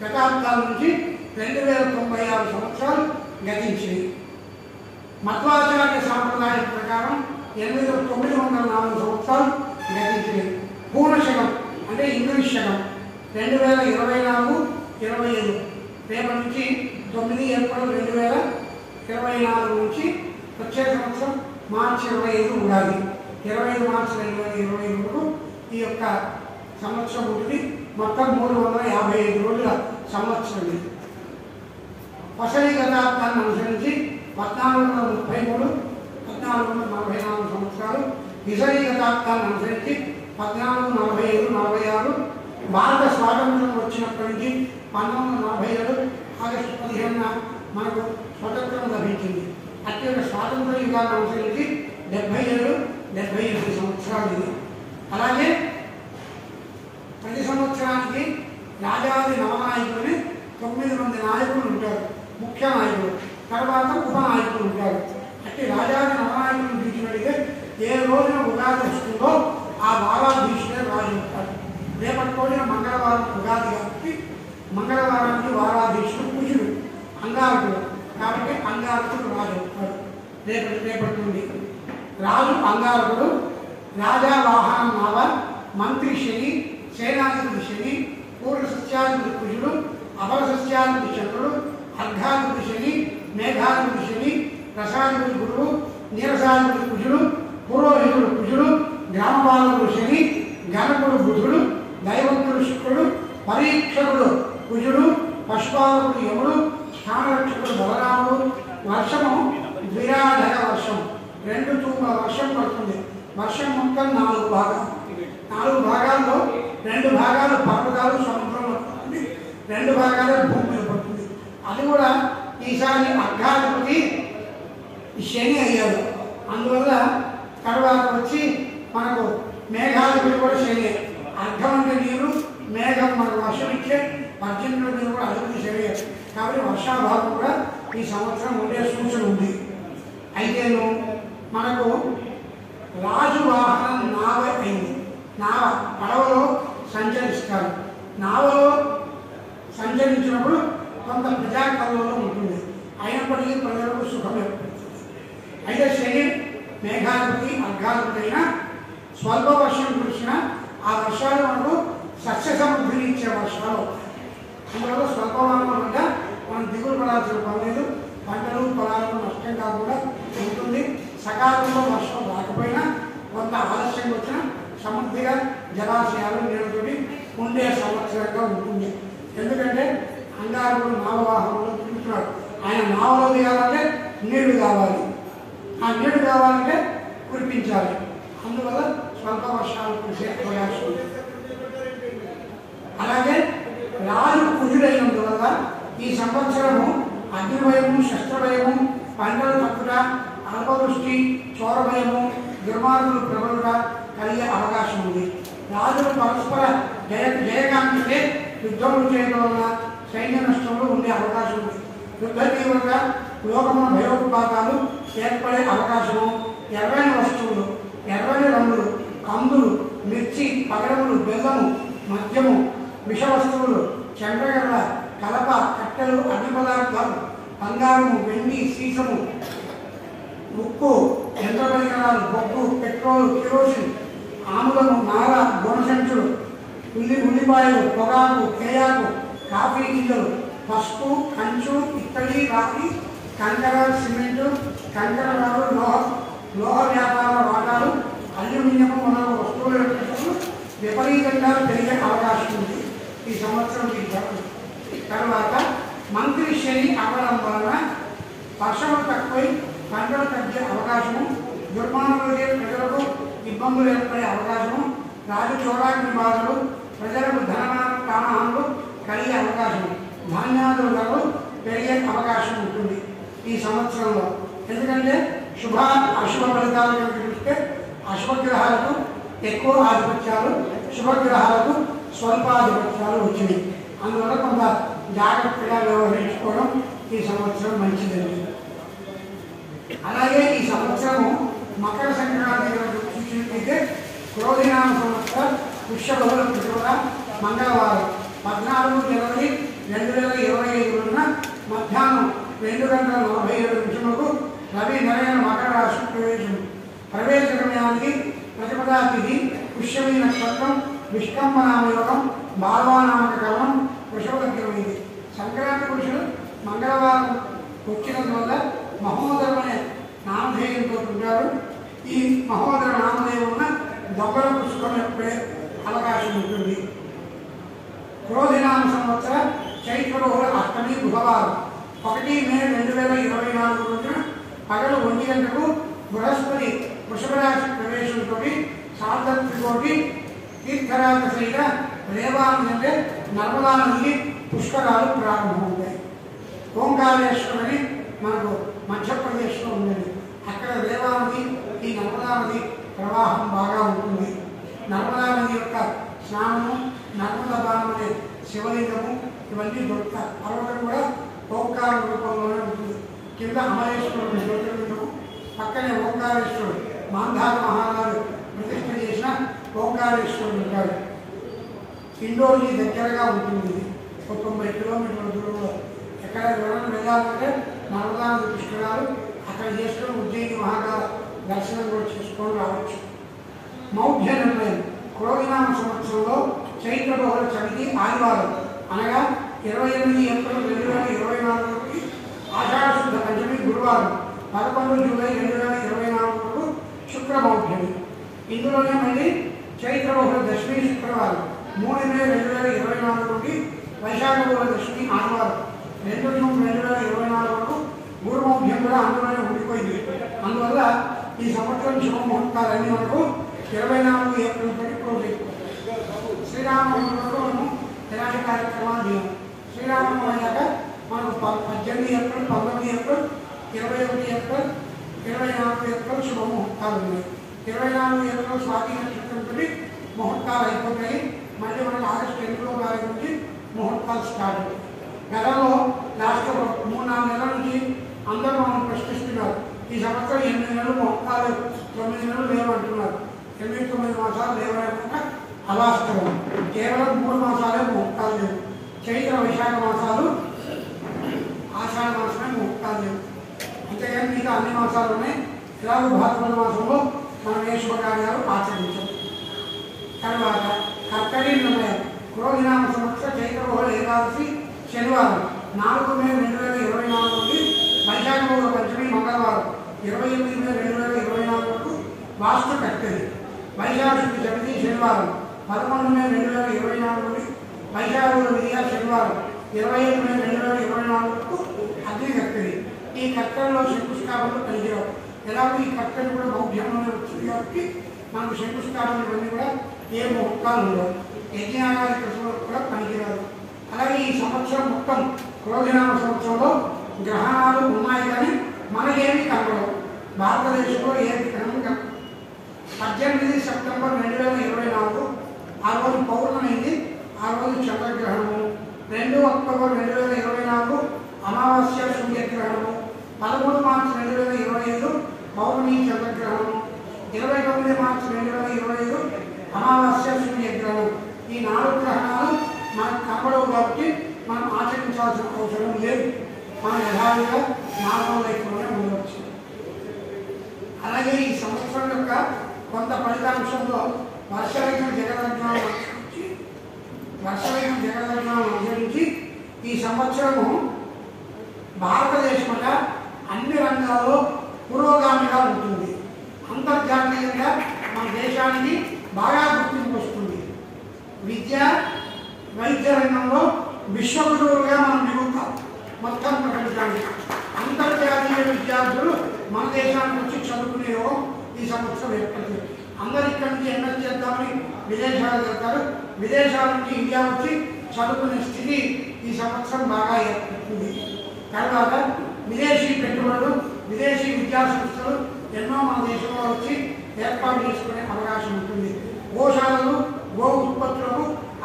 శతాబ్దాల నుంచి 2096 సంవత్సరాలు గతించింది. మధ్వాచార్య సాంప్రదాయం ప్రకారం 904 సంవత్సరాలు గతించింది. పూర్ణశకం అంటే ఇంగ్లీష్ శకం 2024-25 రేపటి నుంచి 9 ఏప్రిల్ 2024 నుంచి వచ్చే సంవత్సరం మార్చి 25 ఉండాలి. 25 మార్చి 2025 ఈ యొక్క సంవత్సరం ఉంటుంది. మొత్తం 355 రోజుల సంవత్సరం ఇది. పసలి గతాబ్దాన్ని అనుసరించి 1443-1444 సంవత్సరాలు, విసరి గతాబ్దాన్ని అనుసరించి 1445-46, భారత స్వాతంత్రం వచ్చినప్పటి నుంచి 1947 ఆగస్టు 15న మనకు స్వతంత్రం లభించింది. అత్యంత స్వాతంత్ర యుగాన్ని అనుసరించి 77-78 సంవత్సరాలు ఇది. అలాగే ప్రతి సంవత్సరానికి రాజాది నవనాయకులని 9 మంది నాయకులు ఉంటారు, ముఖ్య నాయకులు. తర్వాత ఉపనాయకులు ఉంటారు. అంటే రాజాది నవనాయకులను తీర్చినట్టుగా ఏ రోజున ఉగాది వస్తుందో ఆ వారాధీశుడే రాజు ఉంటాడు. రేపటి రోజున మంగళవారం ఉగాది కాబట్టి మంగళవారానికి వారాధీశుడు కుజుడు, అంగారకుడు కాబట్టి అంగారకుడు రాజు అవుతాడు. రేపటి నుండి రాజు అంగారకుడు, రాజా వాహనం నావ, మంత్రి శని, సేనాధిపతి శని, పూర్ణ సస్యాధిపతి కుజుడు, అపర సస్యాధిపతి చంద్రుడు, అర్ఘాధిపతి శని, మేఘాధిపతి శని, రసాధిపతి గురువు, నీరసాధిపతి కుజుడు, పురోహితుడు కుజుడు, గ్రామపాలకుడు శని, గణకుడు బుధుడు, దైవజ్ఞుడు శుక్రుడు, పరీక్షకుడు కుజుడు, పశుపాలకుడు యముడు, స్థానరక్షకుడు బలరాముడు. వర్షము ద్విరాధక వర్షం, 2 తూముల వర్షం పడుతుంది. వర్షం మొత్తం 4 భాగాలు. 4 భాగాల్లో 2 భాగాలు పర్వతాలు సముద్రంలో పడుతుంది, 2 భాగాలు భూమి మీద పడుతుంది. అది కూడా ఈసారి అర్ఘాధిపతి శని అయ్యాడు. అందువల్ల తర్వాత వచ్చి మనకు మేఘాధిపతి కూడా శని. అర్ఘం అంటే నీరు, మేఘం మనకు వర్షం ఇచ్చే, పర్జన్యుల మీద కూడా అభివృద్ధి చేయలేదు. కాబట్టి వర్షాభావం కూడా ఈ సంవత్సరం ఉండే సూచన ఉంది. అయితేను మనకు రాజు వాహనం నావ అయింది. నావ పడవలో సంచరిస్తారు. నావలో సంచరించినప్పుడు కొంత ప్రజాకల్లోలం ఉంటుంది. అయినప్పటికీ ప్రజలకు సుఖం ఏర్పడుతుంది. అయితే శని మేఘాధిపతి అర్ఘాధిపతి అయినా స్వల్ప వర్షం కురిసిన ఆ వర్షాలు మనకు సస్య సమృద్ధిని ఇచ్చే వర్షాలు. అందువల్ల స్వల్పవాహనం వల్ల మనం దిగులు పడాల్సిన పని లేదు. పంటలు పొలాలకు నష్టం కాకుండా ఉంటుంది. సకాలంలో వర్షం రాకపోయినా కొంత ఆలస్యంగా వచ్చినా సమృద్ధిగా జలాశయాలు నీళ్ళతోటి ఉండే సంవత్సరంగా ఉంటుంది. ఎందుకంటే అంగారకుడు నావవాహనంలో తిరుగుతున్నాడు. ఆయన నావలో దిగాలంటే నీళ్లు కావాలి, ఆ నీళ్లు కావాలంటే కురిపించాలి. అందువల్ల స్వల్ప వర్షాలు కురిసే అవకాశం ఉంది. అలాగే రాజు కుజుడైనందువల్ల ఈ సంవత్సరము అగ్నిభయము, శస్త్రభయము, పంటలు తక్కువ, అల్పవృష్టి, చోరభయము, దుర్మార్గులు ప్రబలుగా కలిగే అవకాశం ఉంది. రాజులు పరస్పర జయకాంక్షే యుద్ధములు చేయడం వల్ల సైన్య నష్టంలో ఉండే అవకాశం ఉంది. యుద్ధ తీవ్రత, లోకమున భయోత్పాతాలు ఏర్పడే అవకాశము. ఎర్రని వస్తువులు, ఎర్రని రంగులు, కందులు, మిర్చి, పగడములు, బెల్లము, మద్యము, విష వస్తువులు, చంద్రగడ్డ, కలప, కట్టెలు, అగ్ని పదార్థాలు, బంగారము, వెండి, సీసము, ఉప్పు, యంత్ర పరికరాలు, బొగ్గు, పెట్రోల్, కిరోసిన్, ఆముదము, నార, గుణసంచులు, ఉల్లిపాయలు, పొగాకు, తేయాకు, కాఫీ గింజలు, పసుపు, కంచు, ఇత్తడి, రాగి, కంకర, సిమెంటు, కంకర రాళ్ళు, లోహ వ్యాపార వాటాలు, అల్యూమినియం మొదలగు వస్తువుల యొక్క విపరీతంగా పెరిగే అవకాశం ఉంది ఈ సంవత్సరం. తర్వాత మంత్రి శని అవ్వడం వలన వర్షము తక్కువై పంటలు తగ్గే అవకాశము. దుర్మార్గులకే ప్రజలకు ఇబ్బందులు ఏర్పడే అవకాశము. రాజు చోరాగ్ని బాధలు, ప్రజలకు ప్రాణహానులు కలిగే అవకాశం. ధాన్యాదుల ధరలు పెరిగే అవకాశం ఉంటుంది ఈ సంవత్సరంలో. ఎందుకంటే అశుభ ఫలితాలు కనుక చూస్తే అశుభగ్రహాలకు ఎక్కువ ఆధిపత్యాలు, శుభగ్రహాలకు స్వల్పాధిపత్యాలు వచ్చినాయి. అందువల్ల కొంత జాగ్రత్తగా వ్యవహరించుకోవడం ఈ సంవత్సరం మంచిదండి. అలాగే ఈ సంవత్సరము మకర సంక్రాంతి చూసినట్లయితే క్రోధినామ సంవత్సర పుష్యబహుళ ప్రతిపద మంగళవారం 14 జనవరి 2025 రోజున మధ్యాహ్నం 2:47 రవి నరేణ మకర రాశి ప్రవేశ సమయానికి ప్రతిపదా తిథి, పుష్యమీ నక్షత్రం, విష్కంభనామయోగం, బాల్వానామకరణం వృషభగ్రమైంది. సంక్రాంతి పురుషులు మంగళవారం వచ్చినందువల్ల మహోదరమైన నామధేయంతో ఉంటారు. ఈ మహోదర నామధేయం ఉన్న దొంగలకు సుఖం ఎప్పుడే అవకాశం ఉంటుంది. క్రోధినామ సంవత్సర చైత్రబహుళ అష్టమి బుధవారం 1 మే 2024 రోజున పగలు 1 గంటకు బృహస్పతి వృషభరాశి ప్రవేశంతో సార్ధత్రికోటి తీర్థరాజ శైల రేవాణి అంటే నర్మదా నది పుష్కరాలు ప్రారంభమవుతాయి. ఓంకారేశ్వరుని మనకు మధ్యప్రదేశ్లో ఉండేది. అక్కడ రేవానది, ఈ నర్మదా నది ప్రవాహం బాగా ఉంటుంది. నర్మదా నది యొక్క స్నానము, నర్మదా బాణం అనే శివలింగము ఇవన్నీ దొరుకుతాయి. పర్వతం కూడా ఓంకార రూపంలోనే ఉంటుంది. కింద అమరేశ్వరుడు జ్యోతిర్లింగము, పక్కనే ఓంకారేశ్వరుడు మాంధార మహారాజు ప్రతిష్ఠ చేసిన ఓంకారేశ్వరుడు ఉంటాడు. ఇండోర్కి దగ్గరగా ఉంటుంది. 90 కిలోమీటర్ల దూరంలో. ఎక్కడ ఎవరైనా వెళ్ళాలంటే నర్మదా నది పుష్కరాలు అక్కడ చేసుకుని ఉజ్జయిని మహాకాల దర్శనం కూడా చేసుకొని రావచ్చు. మౌఢ్య నిర్ణయం క్రోధినామ సంవత్సరంలో చైత్ర బహుళ చవితి ఆదివారం అనగా 28 ఏప్రిల్ 2024 ఆషాఢ శుద్ధ పంచమి గురువారం 11 జూలై 2024 శుక్రమౌఢ్యమి. ఇందులోనే మళ్ళీ చైత్ర బహుళ దశమి శుక్రవారం 3 మే 2024 నుండి వైశాఖ బహుళ దశమి ఆదివారం 2 జూన్ 2024 గురుమౌఢ్యం కూడా అందులోనే ఉండిపోయింది. అందువల్ల ఈ సంవత్సరం శుభముహూర్తాలన్నీ మనకు 24 ఏప్రిల్ తోటి క్లోజ్ అయిపోయింది. శ్రీరామనవమిలో మనము ఎలాంటి కార్యక్రమాలు చేయాలి? శ్రీరామనవమి అయ్యాక మనకు 18 ఏప్రిల్, 19 ఏప్రిల్, 21 ఏప్రిల్, 24 ఏప్రిల్ శుభముహూర్తాలు ఉన్నాయి. 24 ఏప్రిల్ స్వాతి నక్షత్రంతో ముహూర్తాలు అయిపోతాయి. మళ్ళీ మనకి ఆగస్టు 8వ తారీఖు నుంచి ముహూర్తాలు స్టార్ట్ అవుతాయి. గతంలో లాస్ట్ 3-4 నెలల నుంచి అందరూ మనం ప్రశ్నిస్తున్నారు, ఈ సంవత్సరం 8 నెలలు ముహూర్తాలు 9 నెలలు లేవంటున్నారు. 8-9 మాసాలు లేవలేకుండా అవాస్తవం. కేవలం 3 మాసాలే ముహూర్తాలు లేవు. చైత్ర వైశాఖ మాసాలు, ఆషాఢ మాసమే ముహూర్తాలు లేవు. అంతేగాని మిగతా అన్ని మాసాలు ఉన్నాయి. ఇలాగ భాద్రపద మాసంలో మనం ఏ శుభకార్యాలు ఆచరించాం. తర్వాత కర్కటి నిర్ణయం క్రోధినామ సంవత్సర చైత్రబహుళ ఏకాదశి శనివారం 4 మే 2024 నుండి వైశాఖ బహుళ పంచమి మంగళవారం 28 మే 2024 వరకు వాస్తు కర్కటి. వైశాఖ చవితి శనివారం 11 మే 2024 నుండి వైశాఖ బహుళ విధియ శనివారం 25 మే 2024 వరకు అగ్ని కర్కటి. ఈ కర్కటిలో శంకుస్థాపనలు పనికిరావు. ఎలాగో ఈ కర్కటి కూడా మౌఢ్యంలోనే వచ్చింది కాబట్టి మనకు శంకుస్థాపన ఇవన్నీ కూడా ఏ ముహూర్తాలు ఉండవు. యజ్ఞాగాది కృష్ణులకు కూడా పనికిరాదు. అలాగే ఈ సంవత్సరం మొత్తం క్రోధినామ సంవత్సరంలో గ్రహణాలు ఉన్నాయి కానీ మనకేమీ కనబడవు. భారతదేశంలో ఏ గ్రహణం కనబడదు. 18 సెప్టెంబర్ 2024 ఆ రోజు పౌర్ణమైంది. ఆ రోజు చంద్రగ్రహణము. 2 అక్టోబర్ 2024 అమావాస్య సూర్యగ్రహణము. 13 మార్చి 2025 పౌర్ణమి చంద్రగ్రహణము. 29 మార్చి 2025 అమావాస్య సూర్యగ్రహణం. ఈ 4 గ్రహణాలు మనకు కనబడవు కాబట్టి మనం ఆచరించాల్సిన అవసరం లేదు. మనం యథావిధిగా నార్మల్ లైఫ్లోనే ఉండవచ్చు. అలాగే ఈ సంవత్సరం యొక్క కొంత ఫలితాంశంలో వర్షరహితం జగదగ్నాలను అనుసరించి ఈ సంవత్సరము భారతదేశంలో అన్ని రంగాల్లో పురోగామిగా ఉంటుంది. అంతర్జాతీయంగా మన దేశానికి బాగా గుర్తింపు వస్తుంది. విద్య వైద్య రంగంలో విశ్వగురువులుగా మనం మిగులుతాం. మొత్తం ప్రపంచానికి అంతర్జాతీయ విద్యార్థులు మన దేశానికి వచ్చి చదువుకునే ఈ సంవత్సరం ఏర్పడుతుంది. అందరు ఇక్కడి నుంచి ఎంఎస్ చేద్దామని విదేశాలు వెళ్తారు. విదేశాల నుంచి ఇండియా వచ్చి చదువుకునే స్థితి ఈ సంవత్సరం బాగా ఏర్పడుతుంది. తర్వాత విదేశీ పెట్టుబడులు, విదేశీ విద్యా సంస్థలు ఎన్నో మన దేశంలో వచ్చి ఏర్పాటు చేసుకునే అవకాశం ఉంటుంది. గోశాలలు, గో ఉత్పత్తులకు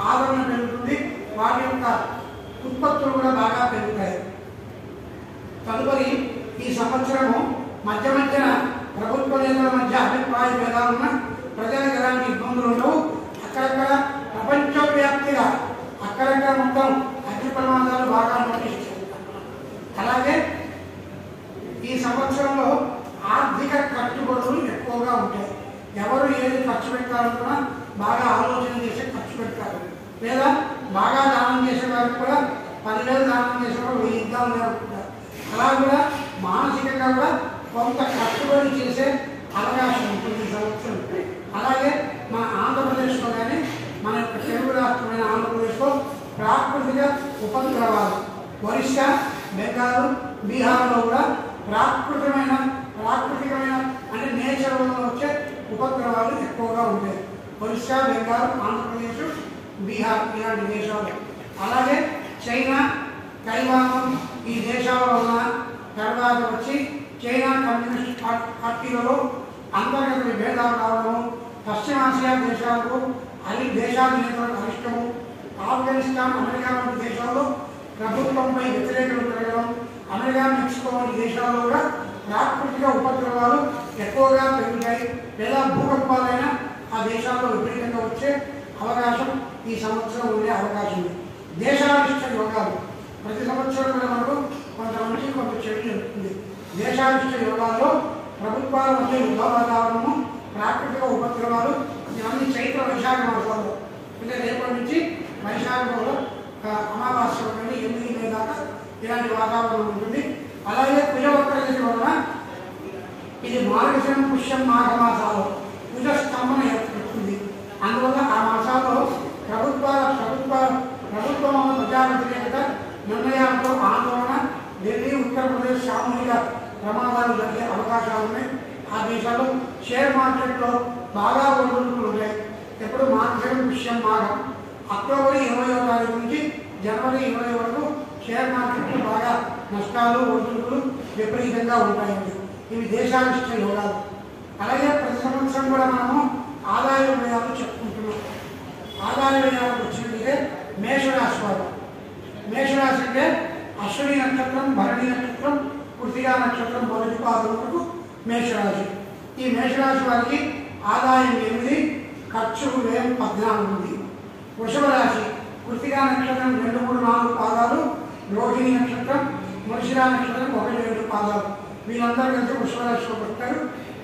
ఆదరణ పెరుగుతుంది. వాటి యొక్క ఉత్పత్తులు కూడా బాగా పెరుగుతాయి. తదుపరి ఈ సంవత్సరము మధ్య మధ్యన ప్రభుత్వ నేతల మధ్య అభిప్రాయ భేదాలున్న ప్రజలకు ఎలాంటి ఇబ్బందులు ఉండవు. అక్కడక్కడ ప్రపంచవ్యాప్తిగా అక్కడక్కడ మొత్తం అగ్ని ప్రమాదాలు బాగా నోటీస్ చేస్తారు. అలాగే ఈ సంవత్సరంలో ఆర్థిక కట్టుబడులు ఎక్కువగా ఉంటాయి. ఎవరు ఏది ఖర్చు పెట్టాలనుకున్నా బాగా ఆలోచన చేసి ఖర్చు పెడతారు. లేదా బాగా దానం చేసే వారికి కూడా 10,000 దానం చేసే వాళ్ళు 1000 ఇద్దామని అనుకుంటారు. అలా కూడా మానసికంగా కూడా కొంత కట్టుబడి చేసే అవకాశం ఉంటుంది ఈ సంవత్సరం. అలాగే మన ఆంధ్రప్రదేశ్లో కానీ మన యొక్క తెలుగు రాష్ట్రమైన ఆంధ్రప్రదేశ్లో ప్రాకృతిక ఉపద్రవాలు ఒరిస్సా, బెంగాల్, బీహార్లో కూడా ప్రాకృతికమైన అంటే నేచర్ వల్ల వచ్చే ఉపద్రవాలు ఎక్కువగా ఉంటాయి. ఒరిస్సా, బెంగాల్, ఆంధ్రప్రదేశ్, బీహార్ ఇలాంటి దేశాలు. అలాగే చైనా, తైవాన్ ఈ దేశాల వలన తర్వాత వచ్చి చైనా కమ్యూనిస్ట్ పార్టీలలో అంతర్గత విభేదాలు రావడము, పశ్చిమాసియా దేశాలకు దేశాధినేతలకు అరిష్టము, ఆఫ్ఘనిస్తాన్, అమెరికా వంటి దేశాల్లో ప్రభుత్వంపై వ్యతిరేకత పెరగడం, అమెరికా, మెక్సికో వంటి దేశాల్లో కూడా ప్రాకృతిక ఉపద్రవాలు ఎక్కువగా పెరుగుతాయి. లేదా భూకంపాలైనా ఆ దేశాల్లో విపరీతంగా వచ్చే అవకాశం ఈ సంవత్సరం ఉండే అవకాశం ఉంది. దేశాధిష్ట యోగాలు ప్రతి సంవత్సరం కూడా మనకు కొంత మంచి కొంత చెడు జరుగుతుంది. దేశాధిష్ట యోగాల్లో ప్రభుత్వాల మధ్య యుద్ధ వాతావరణము, ప్రాకృతిక ఉపద్రవాలు ఇవన్నీ చైత్ర వైశాఖ మాసాల్లో అంటే రేపటి నుంచి వైశాఖంలో అమావాస్య నుండి 8 మే దాకా ఇలాంటి వాతావరణం ఉంటుంది. అలాగే కుజవక్రగతి వలన ఇది మార్గశిరం, పుష్యం, మాఘ మాసాల్లో కుజ స్తంభన ఏర్పడుతుంది. అందువల్ల ఆ మాసాల్లో ప్రభుత్వం ప్రజా వ్యతిరేకత నిర్ణయాలతో ఆందోళన, ఢిల్లీ, ఉత్తరప్రదేశ్ సామూహిక ప్రమాదాలు జరిగే అవకాశాలు ఉన్నాయి. ఆ దేశాల్లో షేర్ మార్కెట్లో బాగా ఒడిదుడుకులు ఉంటాయి. ఎప్పుడు మార్గశిరం, పుష్యం, మాఘం. అక్టోబర్ 20వ తారీఖు నుంచి జనవరి 20 వరకు షేర్ మార్కెట్లో బాగా నష్టాలు, ఒడిదుడుకులు విపరీతంగా ఉంటాయండి. ఇవి దేశాధిష్ట యోగాలు. అలాగే ప్రతి సంవత్సరం కూడా మనము ఆదాయ వ్యయాలు చెప్పుకుంటున్నాం. ఆదాయ వ్యయాలకు వచ్చినట్లయితే మేషరాశి వారు. మేషరాశి అంటే అశ్విని నక్షత్రం, భరణి నక్షత్రం, కృతికా నక్షత్రం మొదటి పాదం వరకు మేషరాశి. ఈ మేషరాశి వారికి ఆదాయం 8, ఖర్చు వ్యయం 14 ఉంది. వృషభ రాశి కృతికా నక్షత్రం 2, 3, 4 పాదాలు, రోహిణి నక్షత్రం, మృషిరా నక్షత్రం 1, 2 పాదాలు. వీళ్ళందరూ కలిసి వృషభ రాశిలో పడతారు.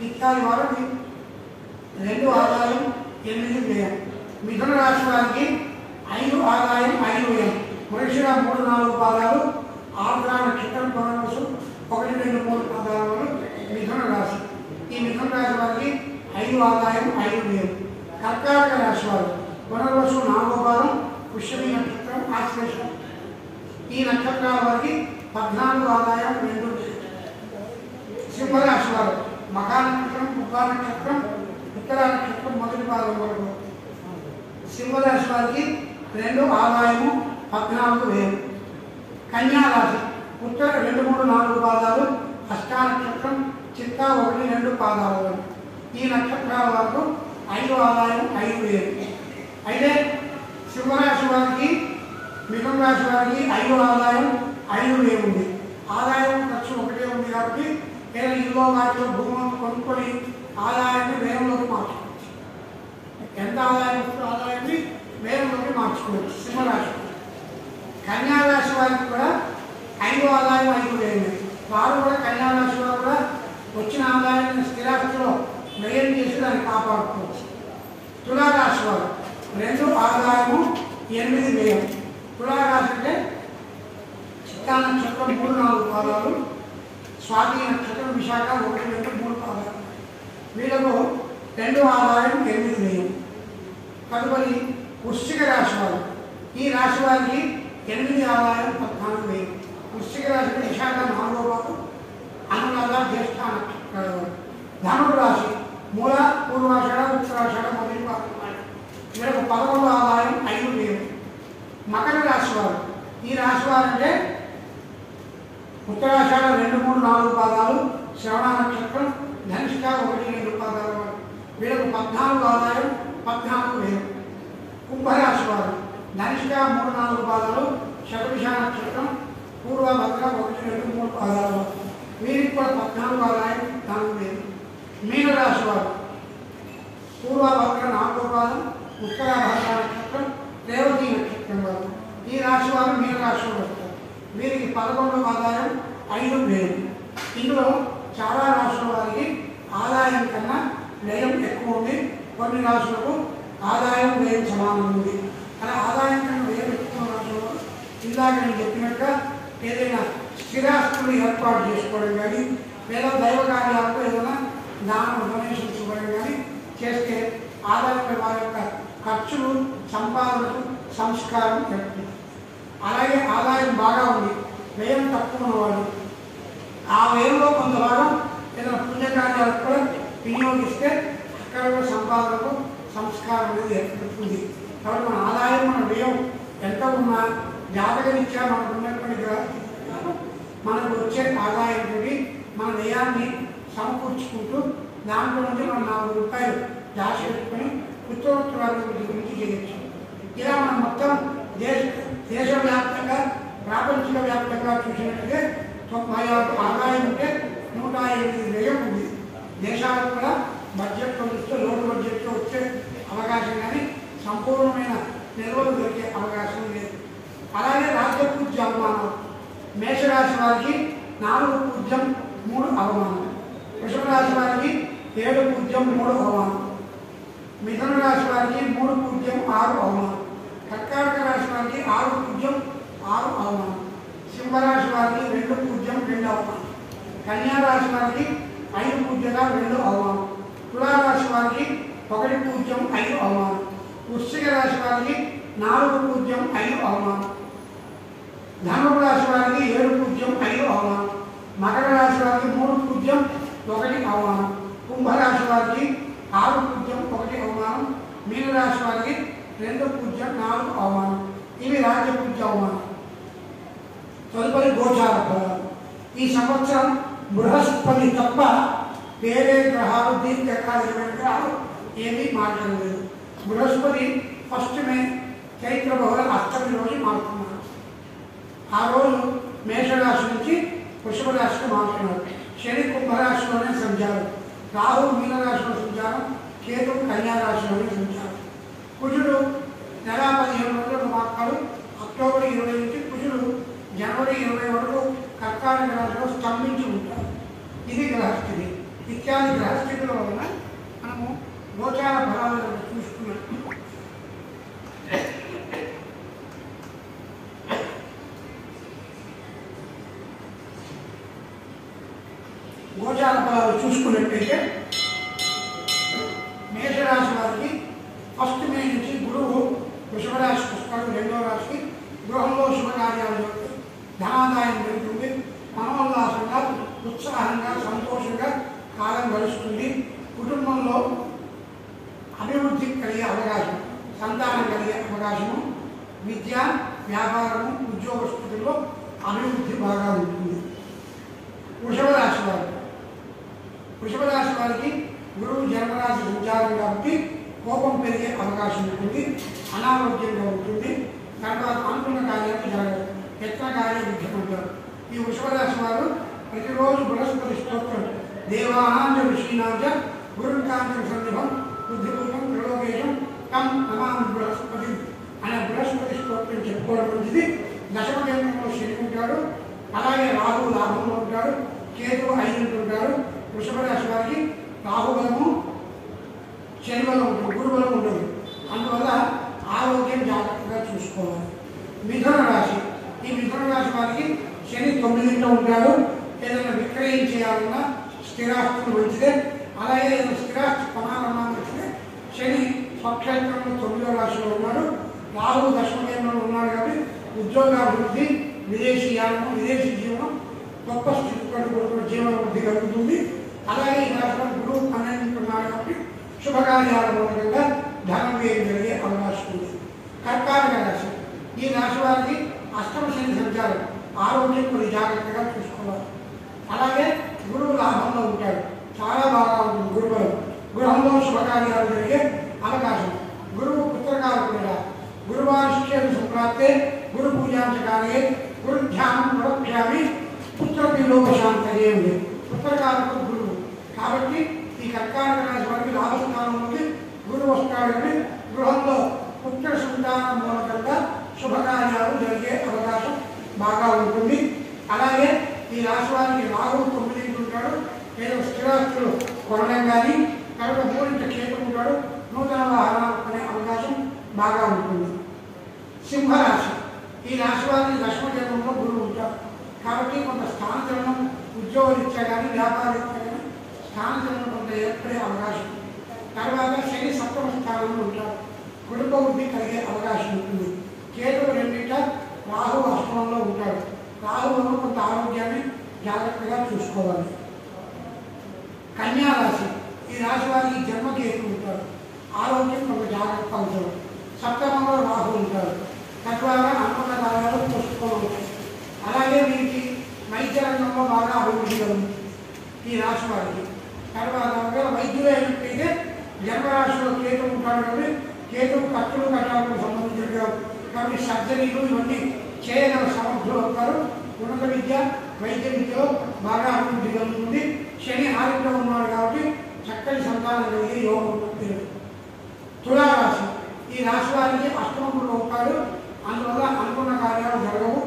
ఇత్యాది వారికి 2 ఆదాయం 8 వ్యయం. మిథున రాశి వారికి 5 ఆదాయం 5 వ్యయం. మృషిరా 3, 4 పాదాలు, ఆర్ద్ర నక్షత్రం, పునర్వసు 1, 2, 3 పాదాల మిథున రాశి. ఈ మిథున రాశి వారికి 5 ఆదాయం 5 వ్యయం. కర్కాటక రాశి వారు పునర్వసు 4వ పాదం, పుష్యమి నక్షత్రం, ఆశ్లేషం. ఈ నక్షత్రాల వారికి 14 ఆదాయం 2 వ్యయం. సింహరాశి వారు మఖా నక్షత్రం, పుబ్బా నక్షత్రం, ఉత్తర నక్షత్రం మొదటి పాదం వరకు. సింహరాశి వారికి 2 ఆదాయము 14 వ్యయం. కన్యా రాశి ఉత్తర 2, 3, 4 పాదాలు, హస్తా నక్షత్రం, చిత్తా 1, 2 పాదాలు. ఈ నక్షత్రాల వరకు 5 ఆదాయం 5 వ్యయం. అయితే సింహరాశి వారికి మిథున రాశి వారికి 5 ఆదాయం 5 వ్యయం ఉంది. ఆదాయం ఖర్చు ఒకటే ఉంది కాబట్టి ఏదైనా ఇల్లు వాటిలో భూములను కొనుక్కొని ఆదాయాన్ని వ్యయంలోకి మార్చుకోవచ్చు. ఎంత ఆదాయం వస్తుందో ఆదాయాన్ని వ్యయంలోకి మార్చుకోవచ్చు సింహరాశి. కన్యారాశి వారికి కూడా 5 ఆదాయం 5 వ్యయం. వారు కూడా కన్యారాశి వారు కూడా వచ్చిన ఆదాయాన్ని స్థిరాస్తిలో వ్యయం చేసి దాన్ని కాపాడుకోవచ్చు. తులారాశి వారు 2 ఆదాయము 8 వ్యయం. తులారాశి అంటే చిత్తా నక్షత్రం 3, 4 పాదాలు, స్వాతి నక్షత్రం, విశాఖ 1, 2, 3 పాదాలు. వీళ్ళకు 2 ఆదాయం 8 వ్యయం. తదుపరి వృశ్చిక రాశి వారు. ఈ రాశి వారికి 8 ఆదాయం 14 వ్యయం. వృశ్చిక రాశి విశాఖ 4వ పాదం, అనురాధ, జ్యేష్ఠ నక్షత్రాలు. ధనుడు రాశి మూల, పూర్వాషాఢ, ఉత్తరాషాఢ మొదటి పాదం. వీళ్ళకు 11 ఆదాయం 5 వ్యయం. మకర రాశి వారు. ఈ రాశి వారు అంటే ఉత్తరాషాఢ 2, 3, 4 పాదాలు, శ్రవణ నక్షత్రం, ధనిష్ట 1, 2 పాదాల వారు. వీళ్ళకు 14 ఆదాయం 14 వ్యయం. కుంభరాశి వారు ధనిష్ట 3, 4 పాదాలు, శతభిష నక్షత్రం, పూర్వభద్ర 1, 2, 3 పాదాల వారు. వీరికి కూడా 14 ఆదాయం 4 వ్యయం. మీనరాశి వారు పూర్వభద్ర 4వ పాదం, ఉత్తరాభద్ర నక్షత్రం, రేవతి నక్షత్రం వారు. ఈ రాశి వారు మీనరాశిలో వస్తారు. వీరికి 11 ఆదాయం 5 వ్యయం. ఇందులో చాలా రాశుల వారికి ఆదాయం కన్నా వ్యయం ఎక్కువ ఉంది. కొన్ని రాశులకు ఆదాయం వ్యయం సమానం ఉంది. అలా ఆదాయం కన్నా వ్యయం ఎక్కువ రాశులు ఇందాక నేను చెప్పినట్టుగా ఏదైనా స్థిరాస్తులు ఏర్పాటు చేసుకోవడం కానీ లేదా దైవ కార్యాలకు ఏదైనా దానం డొనేషన్స్ ఇవ్వడం కానీ చేస్తే ఆదాయం వారి యొక్క ఖర్చులు, సంపాదనకు సంస్కారం పెడుతుంది. అలాగే ఆదాయం బాగా ఉంది, వ్యయం తక్కువ ఉన్నవాడు ఆ వ్యయంలో కొంత భాగం ఏదైనా పుణ్యకార్యాలకు కూడా వినియోగిస్తే అక్కడ కూడా సంపాదనకు సంస్కారం అనేది ఏర్పడుతుంది. కాబట్టి మన ఆదాయం, మన వ్యయం ఎంత ఉన్నా జాతకరీత్యా మనకు ఉన్నటువంటి మనకు వచ్చే ఆదాయంతో మన వ్యయాన్ని సమకూర్చుకుంటూ దాంట్లో నుండి మనం 4 రూపాయలు దాచి పెట్టుకొని ఉత్తరోత్తరాభివృద్ధి గురించి చేయొచ్చు. ఇలా మనం మొత్తం దేశవ్యాప్తంగా, ప్రాపంచిక వ్యాప్తంగా చూసినట్లయితే 96 ఆదాయం ఉంటే 108 వ్యయం ఉంది. దేశాలకు కూడా బడ్జెట్లో ఇస్తే లోటు బడ్జెట్లో వచ్చే అవకాశం కానీ సంపూర్ణమైన నిల్వలు దొరికే అవకాశం లేదు. అలాగే రాజ్యపూజ్య అవమానం. మేషరాశి వారికి 4 పూజ్యం 3 అవమానం. వృషభ రాశి వారికి 7 పూజ్యం 3 అవమానం. మిథున రాశి వారికి 3 పూజ్యం 6 అవమానం. కర్కాటక రాశి వారికి 6 పూజ్యం 6 అవమానం. సింహరాశి వారికి 2 పూజ్యం 2 అవమానం. కన్యా రాశి వారికి 5 పూజ్యంగా 2 అవమానం. తులారాశి వారికి 1 పూజ్యం 5 అవమానం. వృశ్చిక రాశి వారికి 4 పూజ్యం 5 అవమానం. ధనుడు రాశి వారికి 7 పూజ్యం 5 అవమానం. మకర రాశి వారికి 3 పూజ్యం 1 అవమానం. కుంభరాశి వారికి 6 పూజ్యం 1 అవమానం. మీనరాశి వారికి 2 పూజ్యం 4 అవమానం. ఇవి రాజ్యపూజ్య అవమానం. తదుపరి గోచార ఫలాలు. ఈ సంవత్సరం బృహస్పతి తప్ప వేరే గ్రహాలు, దీర్ఘకాలికమైన గ్రహాలు ఏమీ మాట్లాడలేదు. బృహస్పతి ఫస్ట్ మే చైత్ర బహుళ అష్టమి రోజు మారుతున్నారు. ఆ రోజు మేషరాశి నుంచి వృషభ రాశికి మారుతున్నారు. శని కుంభరాశిలోనే సంచారం, రాహు మీనరాశిలో సంచారం, కేతు కన్యారాశిలోనే సంచారం. కుజుడు నెల 15 రోజులకు మాట్లాడు. అక్టోబర్ 20 నుంచి కుజుడు జనవరి 20 వరకు కర్కాటక రాశిలో స్తంభించి ఉంటారు. ఇది గ్రహస్థితి. ఇత్యాది గ్రహస్థితుల వలన మనము గోచార ఫలాలను చూసుకున్నాం. గోచార ఫలాలు చూసుకున్నట్టయితే మేషరాశి వారికి ఫస్ట్ మే నుంచి గురువు వృషభ రాశికి వస్తాడు. 2వ రాశికి గృహంలో శుభకార్యాలు జరుగుతాయి, ధనాదాయం పెరుగుతుంది, మనోల్లాసంగా ఉత్సాహంగా సంతోషంగా కాలం గడుస్తుంది. కుటుంబంలో అభివృద్ధి కలిగే అవకాశం, సంతానం కలిగే అవకాశము, విద్య వ్యాపారము ఉద్యోగ స్థితిలో అభివృద్ధి బాగా ఉంటుంది. వృషభ రాశి వారికి గురువు జన్మరాశి సంచారం కాబట్టి కోపం పెరిగే అవకాశం ఉంటుంది, అనారోగ్యంగా ఉంటుంది, తర్వాత అనుకున్న కార్యాలు జరగదు, యత్న కార్య విద్యమంటారు. ఈ వృషభ రాశి వారు ప్రతిరోజు బృహస్పతి స్తోత్రం దేవానాంజ ఋషీనాంజ గురుకాంచ సన్నిభం బుద్ధిపూర్వం త్రిలోకేశం కం నమామి బృహస్పతి అనే బృహస్పతి స్తోత్రం చెప్పుకోవడం మంచిది. దశమ కేంద్రంలో శని ఉంటాడు, అలాగే రాహు లాభంలో ఉంటాడు, కేతువు 5 ఉంటాడు. వృషభ రాశి వారికి రాహుబలము శని బలం ఉంటుంది, గురుబలం ఉంటుంది. అందువల్ల ఆరోగ్యం జాగ్రత్తగా చూసుకోవాలి. మిథున రాశి, ఈ మిథున రాశి వారికి శని 9 ఉంటాడు. ఏదైనా విక్రయించేయాలన్నా స్థిరాస్తులు మంచిదే. అలాగే ఏదైనా స్థిరాస్తి కొనాలన్నా మంచిదే. శని స్వక్షేత్రంలో 9వ రాశిలో ఉన్నాడు, రాహు దశమ కేంద్రంలో ఉన్నాడు కాబట్టి ఉద్యోగాభివృద్ధి, విదేశీయానం, విదేశీ జీవనం, గొప్ప స్థితి పడుకుంటున్న జీవన వృద్ధి కలుగుతుంది. అలాగే ఈ రాశిలో గురువు 12 ఉన్నాడు కాబట్టి శుభకార్యాల మూలంగా ధనం వ్యయం జరిగే అవకాశం ఉంది. కర్కాటక రాశి, ఈ రాశి వారికి అష్టమ శని సంచారం, ఆరోగ్యం కొన్ని జాగ్రత్తగా చూసుకోవాలి. అలాగే గురువు లాభంలో ఉంటాడు, చాలా బాగా ఉంటుంది గురుబలం. గృహంలో శుభకార్యాలు జరిగే అవకాశం. గురువు పుత్రకారకుడుగా గురువారిష్యేతు సంప్రాప్తే గురు పూజాంచకాలే గురు ధ్యానం ప్రవక్ష్యామి పుత్రపిలోపశాంతయే ఉంది. పుత్రకారకుడు గురువు కాబట్టి ఈ కర్కాటక రాశి వారికి లాభస్థానంలోకి గురువు వస్తాడని గృహంలో పుత్ర సంతానం మూలకంగా శుభకార్యాలు జరిగే అవకాశం బాగా ఉంటుంది. అలాగే ఈ రాశి వారికి రాహు 9 ఉంటాడు, ఏదో స్థిరాస్తులు కొనడం కానీ, తర్వాత 3 కేతు ఉంటాడు, నూతన వాహనాలు కొనే అవకాశం బాగా ఉంటుంది. సింహరాశి, ఈ రాశి వారికి దశమ కేంద్రంలో గురువు ఉంటాడు కాబట్టి కొంత స్థానచలనం ఉద్యోగరీత్యా కానీ వ్యాపారరీత్యా కానీ స్థానచలనం కొంత ఏర్పడే అవకాశం. తర్వాత శని 7వ స్థానంలో ఉంటాడు, కుటుంబ వృద్ధి కలిగే అవకాశం ఉంటుంది. కేతువు 2, రాహు 8లో ఉంటాడు. రాహువును కొంత ఆరోగ్యాన్ని జాగ్రత్తగా చూసుకోవాలి. కన్యారాశి, ఈ రాశి వారికి జన్మకేతు ఉంటాడు, ఆరోగ్యం కొంత జాగ్రత్త అవసరం. 7వ రాహు ఉంటాడు, తద్వారా అనుకున్న కార్యాలు పోసుకోవచ్చు. అలాగే వీరికి వైద్య రంగంలో బాగా అభివృద్ధి కలుగుతుంది ఈ రాశి వారికి. తర్వాత వైద్యులు అయినట్టయితే జన్మరాశిలో కేతు ఉంటాడు కాబట్టి కేతువు ఖర్చులు కట్టాలకు సంబంధించిన కాబట్టి సర్జరీలు ఇవన్నీ చేయగల సమర్థులు అవుతారు. ఉన్నత విద్య వైద్య విద్యలో బాగా అభివృద్ధి కలుగుతుంది. శని 6లో ఉన్నాడు కాబట్టి చక్కని సంతానం కలిగే యోగం ఉంటుంది. తులారాశి, ఈ రాశి వారికి అష్టమంలో ఉంటాడు, అందువల్ల అనుకున్న కార్యాలు జరగవు.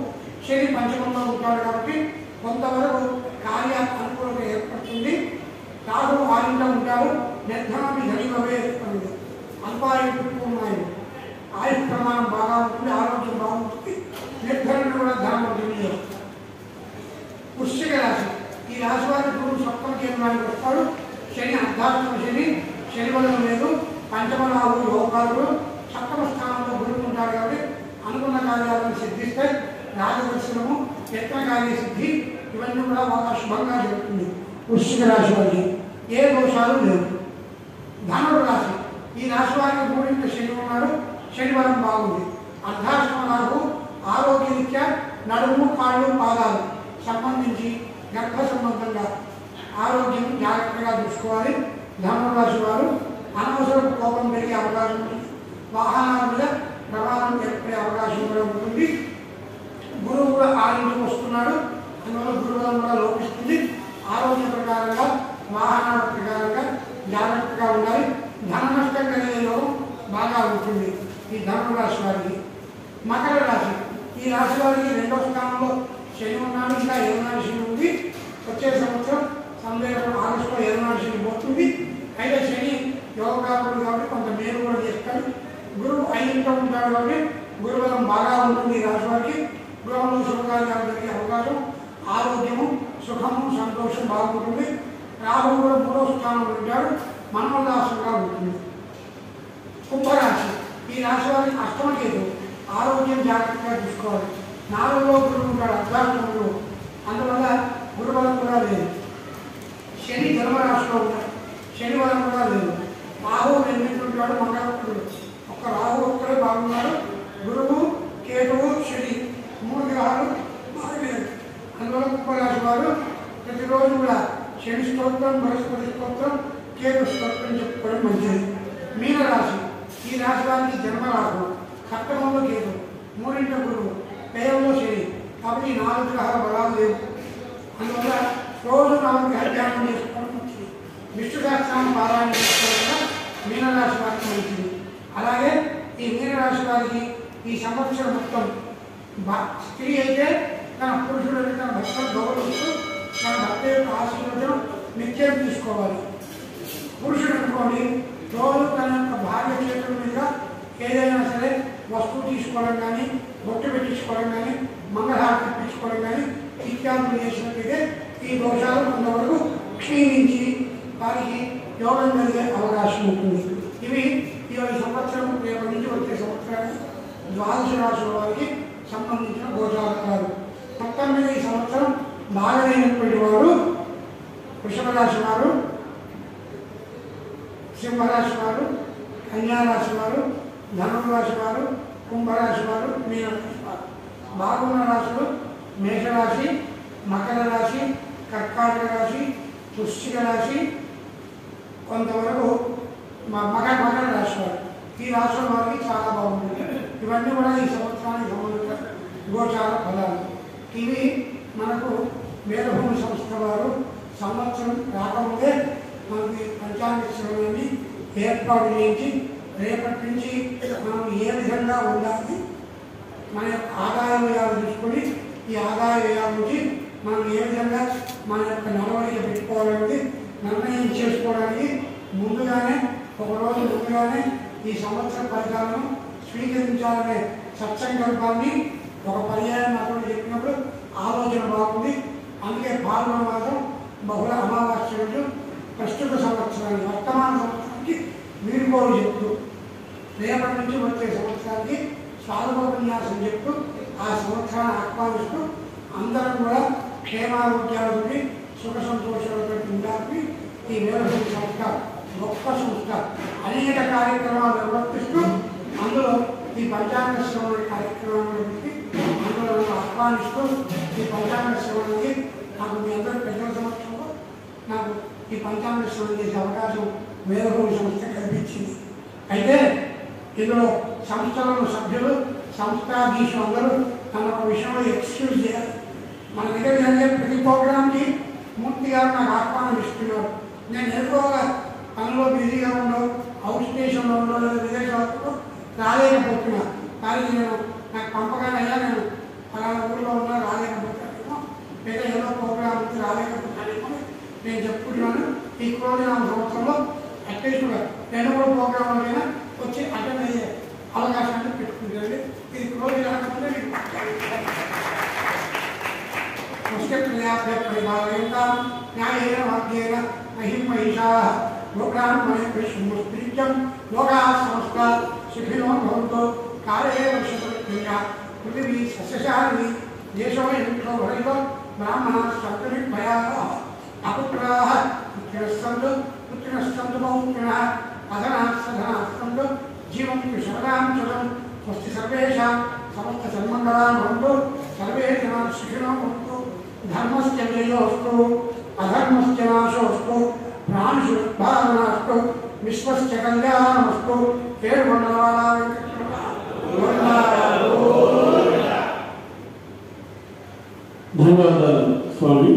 శని 5లో ఉంటాడు కాబట్టి కొంతవరకు కార్య అనుకూలత ఏర్పడుతుంది. రాహు 6లో ఉంటాడు, నిర్ధనాన్ని ధనివే ఏర్పడింది. అల్పాయుడు ఉన్నాయి, ఆయుష్ ప్రమాణం బాగా ఉంటుంది, ఆరోగ్యం బాగుంటుంది, నిర్ధరణ కూడా ధనం ఉంటుంది. వృశ్చిక రాశి, ఈ రాశి వారికి గురువు 7వ కేంద్రానికి వస్తాడు. శని అర్ధాష్టమ శని, శని బలం లేదు, 5వ రాహు యోగాలు, 7వ స్థానంలో గురువు ఉంటాడు కాబట్టి అనుకున్న కార్యాలను సిద్ధిస్తాయి. రాజదర్శనము, యత్న కార్య సిద్ధి ఇవన్నీ కూడా బాగా శుభంగా జరుగుతుంది. వృశ్చిక రాశి వారికి ఏ దోషాలు లేవు. ధనుడు రాశి, ఈ రాశి వారికి 3 శని ఉన్నాడు, శని బలం బాగుంది. అర్ధాష్టమ రాహు ఆరోగ్యరీత్యా నడుము, కాళ్ళు, పాదాలు సంబంధించి గర్భ సంబంధంగా ఆరోగ్యం జాగ్రత్తగా చూసుకోవాలి. ధనురాశి వారు అనవసర కోపం పెరిగే అవకాశం ఉంటుంది, వాహనాల మీద ప్రమాదం ఏర్పడే అవకాశం కూడా ఉంటుంది. గురువు కూడా ఆరోగ్యం వస్తున్నాడు, అందువల్ల గురువులను కూడా లోపిస్తుంది. ఆరోగ్య ప్రకారంగా వాహనాల ప్రకారంగా జాగ్రత్తగా ఉండాలి. ధన నష్టం కలిగే యోగం బాగా ఉంటుంది ఈ ధనుసు రాశి వారికి. మకర రాశి, ఈ రాశి వారికి 2వ స్థానంలో శని ఉన్నాడు, ఇంకా ఏనాడు శని ఉంది. వచ్చే సంవత్సరం ఆగస్టులో ఏనాడు శని పోతుంది. అయితే శని యోగకారుడు కాబట్టి కొంత మేలు కూడా చేస్తాడు. గురువు 5 ఉంటాడు కాబట్టి గురుబలం బాగా ఉంటుంది ఈ రాశి వారికి. గృహంలో శుభకార్యాలు జరిగే అవకాశం, ఆరోగ్యము, సుఖము, సంతోషం బాగుంటుంది. రాహువు కూడా 3వ స్థానంలో ఉంటాడు, మనోల్లాసంగా ఉంటుంది. కుంభరాశి, ఈ రాశి వారికి అష్టమ కేతు, ఆరోగ్యం జాగ్రత్తగా చూసుకోవాలి. 4వ గురువు ఉంటాడు, అర్ధాష్టముడు, అందువల్ల గురుబలం కూడా లేదు. శని ధర్మరాశిలో ఉంటాడు, శని బలం కూడా లేదు. రాహువు 8 ఉంటాడు, మంగళకుడు, ఒక్క రాహువు ఒక్కడే బాగున్నాడు. గురువు, కేతువు, శని 3 గ్రహాలు బాగలేదు. అందువల్ల కుంభరాశి వారు ప్రతిరోజు కూడా శని స్తోత్రం, బృహస్పతి స్తోత్రం, కేతు స్తోత్రం చెప్పుకోవడం మంచిది. మీనరాశి, ఈ రాశి వారికి జన్మరాహు, సప్తమంలో కేతు, 3వ గురువు, వ్యయంలో శని, కాబట్టి 4 గ్రహాల బలాలు లేవు. అందువల్ల రోజు 4 గ్రహ ధ్యానం చేసుకోవడం మంచిది. విష్ణు సహస్రనామ పారాయణ చేసుకోవడం వల్ల మీనరాశి వారికి మంచిది. అలాగే ఈ మీనరాశి వారికి ఈ సంవత్సరం మొత్తం స్త్రీ అయితే తన పురుషుడు తన భర్తను గౌరవిస్తూ తన భర్త యొక్క ఆశీర్వచనం నిత్యం తీసుకోవాలి. పురుషుడు అనుకోండి, రోజు తన యొక్క భార్య చేతుల మీద ఏదైనా సరే వస్తువు తీసుకోవడం కానీ, బొట్టు పెట్టించుకోవడం కానీ, మంగళహారతి తెప్పించుకోవడం కానీ ఇత్యాదులు చేసినట్లయితే ఈ దోషాలు కొంతవరకు క్షీణించి వారికి యోగం కలిగే అవకాశం ఉంటుంది. ఇవి ఈ సంవత్సరం రేపటి నుంచి వచ్చే సంవత్సరానికి ద్వాదశ రాశుల వారికి సంబంధించిన గోచారాలు. మొత్తం మీద ఈ సంవత్సరం బాగలేనటువంటి వారు వృషభ రాశి వారు, సింహరాశి వారు, కన్యారాశి వారు, ధనురాశి వారు, కుంభరాశి వారు, మీనరాశి వారు. బాగున్న రాశులు మేషరాశి, మకర రాశి, కర్కాటక రాశి, వృశ్చిక రాశి, కొంతవరకు మకర రాశి వారు. ఈ రాశుల వారికి చాలా బాగుంటుంది. ఇవన్నీ కూడా ఈ సంవత్సరానికి సంబంధించిన గోచార ఫలాలు. ఇవి మనకు మేధభూమి సంస్థ వారు సంవత్సరం రాకముందే మనకి పంచాంగ శ్రవణాన్ని ఏర్పాటు చేయించి రేపటి నుంచి మనం ఏ విధంగా ఉండాలి, మన యొక్క ఆదాయ వ్యయాలు తీసుకొని ఈ ఆదాయ వ్యయాల నుంచి మనం ఏ విధంగా మన యొక్క నడవడిక పెట్టుకోవాలనేది నిర్ణయం చేసుకోవడానికి ముందుగానే ఒకరోజు ముందుగానే ఈ సంవత్సర ఫలితాలను స్వీకరించాలనే సత్సంకల్పాన్ని ఒక పర్యాయం నాకు చెప్పినప్పుడు ఆలోచన బాగుంది. అందుకే పాల్గొన మాసం బహుళ అమావాస్య రోజు ప్రస్తుత సంవత్సరానికి వర్తమాన సంవత్సరానికి వీడుకోలు చెప్తూ రేపటి నుంచి వచ్చే సంవత్సరానికి స్వాగతోపన్యాసం చెప్తూ ఆ సంవత్సరాన్ని ఆహ్వానిస్తూ అందరం కూడా క్షేమారోగ్యాలతోటి సుఖ సంతోషాలతో ఉండాలని ఈ మేధభూమి సంస్థ గొప్ప సంస్థ అనేక కార్యక్రమాలు నిర్వర్తిస్తూ అందులో ఈ పంచాంగ శ్రవణ కార్యక్రమాలను పెట్టి అందులో ఆహ్వానిస్తూ ఈ పంచాంగ శ్రవణకి నాకు మీ అందరూ పెద్దల సమక్షంలో నాకు ఈ పంచాంగ శ్రవణం చేసే అవకాశం మేధభూమి సంస్థ కల్పించింది. అయితే ఇందులో సంస్థలను సభ్యులు సంస్థాధీశులు అందరూ తన ఒక విషయంలో ఎక్స్క్యూజ్ చేయాలి. మన దగ్గర జరిగే ప్రతి ప్రోగ్రాంకి మూర్తి గారు నాకు ఆహ్వానం ఇస్తున్నారు. నేను ఎక్కువగా పనిలో బిజీగా ఉండవు, అవుట్ స్టేషన్లో ఉండవు, లేదా విదేశాలలో రాలేకపోతున్నా. కానీ నేను నాకు పంపగానే అయ్యా నేను పలానా ఊళ్ళో ఉన్నా రాలేకపోతానేమో, లేదా ఏదో ప్రోగ్రాం ఉంది రాలేకపోతానేమో నేను చెప్పుకుంటున్నాను. ఈ క్రోజనామ సంవత్సరంలో అట్లీస్ట్ 2-3 ప్రోగ్రాంలైనా వచ్చి అటెండ్ అయ్యే అవకాశాన్ని పెట్టుకుంటుంది. ఇది క్రోజనామంటే మీకు పరిభావయంతాం న్యాయేన వాక్యేన మహిం మహిషాః లోకాన్మయం లోకాः సమస్తాः సుఖినో భవంతు కాలే వర్షపృథివ్యా పృథివీ సస్యశాలినీ దేశోऽయమిత్రో భవితో బ్రాహ్మణాः సప్తమిర్భయాः అపుత్రాः పుత్రిణః పౌత్రిణः అధనాः సధనాः సంతు జీవంతు శరదాం శతం స్వస్తి సర్వేషాం సమస్త సన్మంగళాన్ భవంతు సర్వే జనాः సుఖినో భవంతు ధర్మస్య విజయోస్తు అధర్మస్య నాశోస్తు ప్రాణిషు ఉద్భావనాస్తు విశ్వస్య కళ్యాణమస్తు 7 మండలాల ధన్యవాదాలు స్వామి.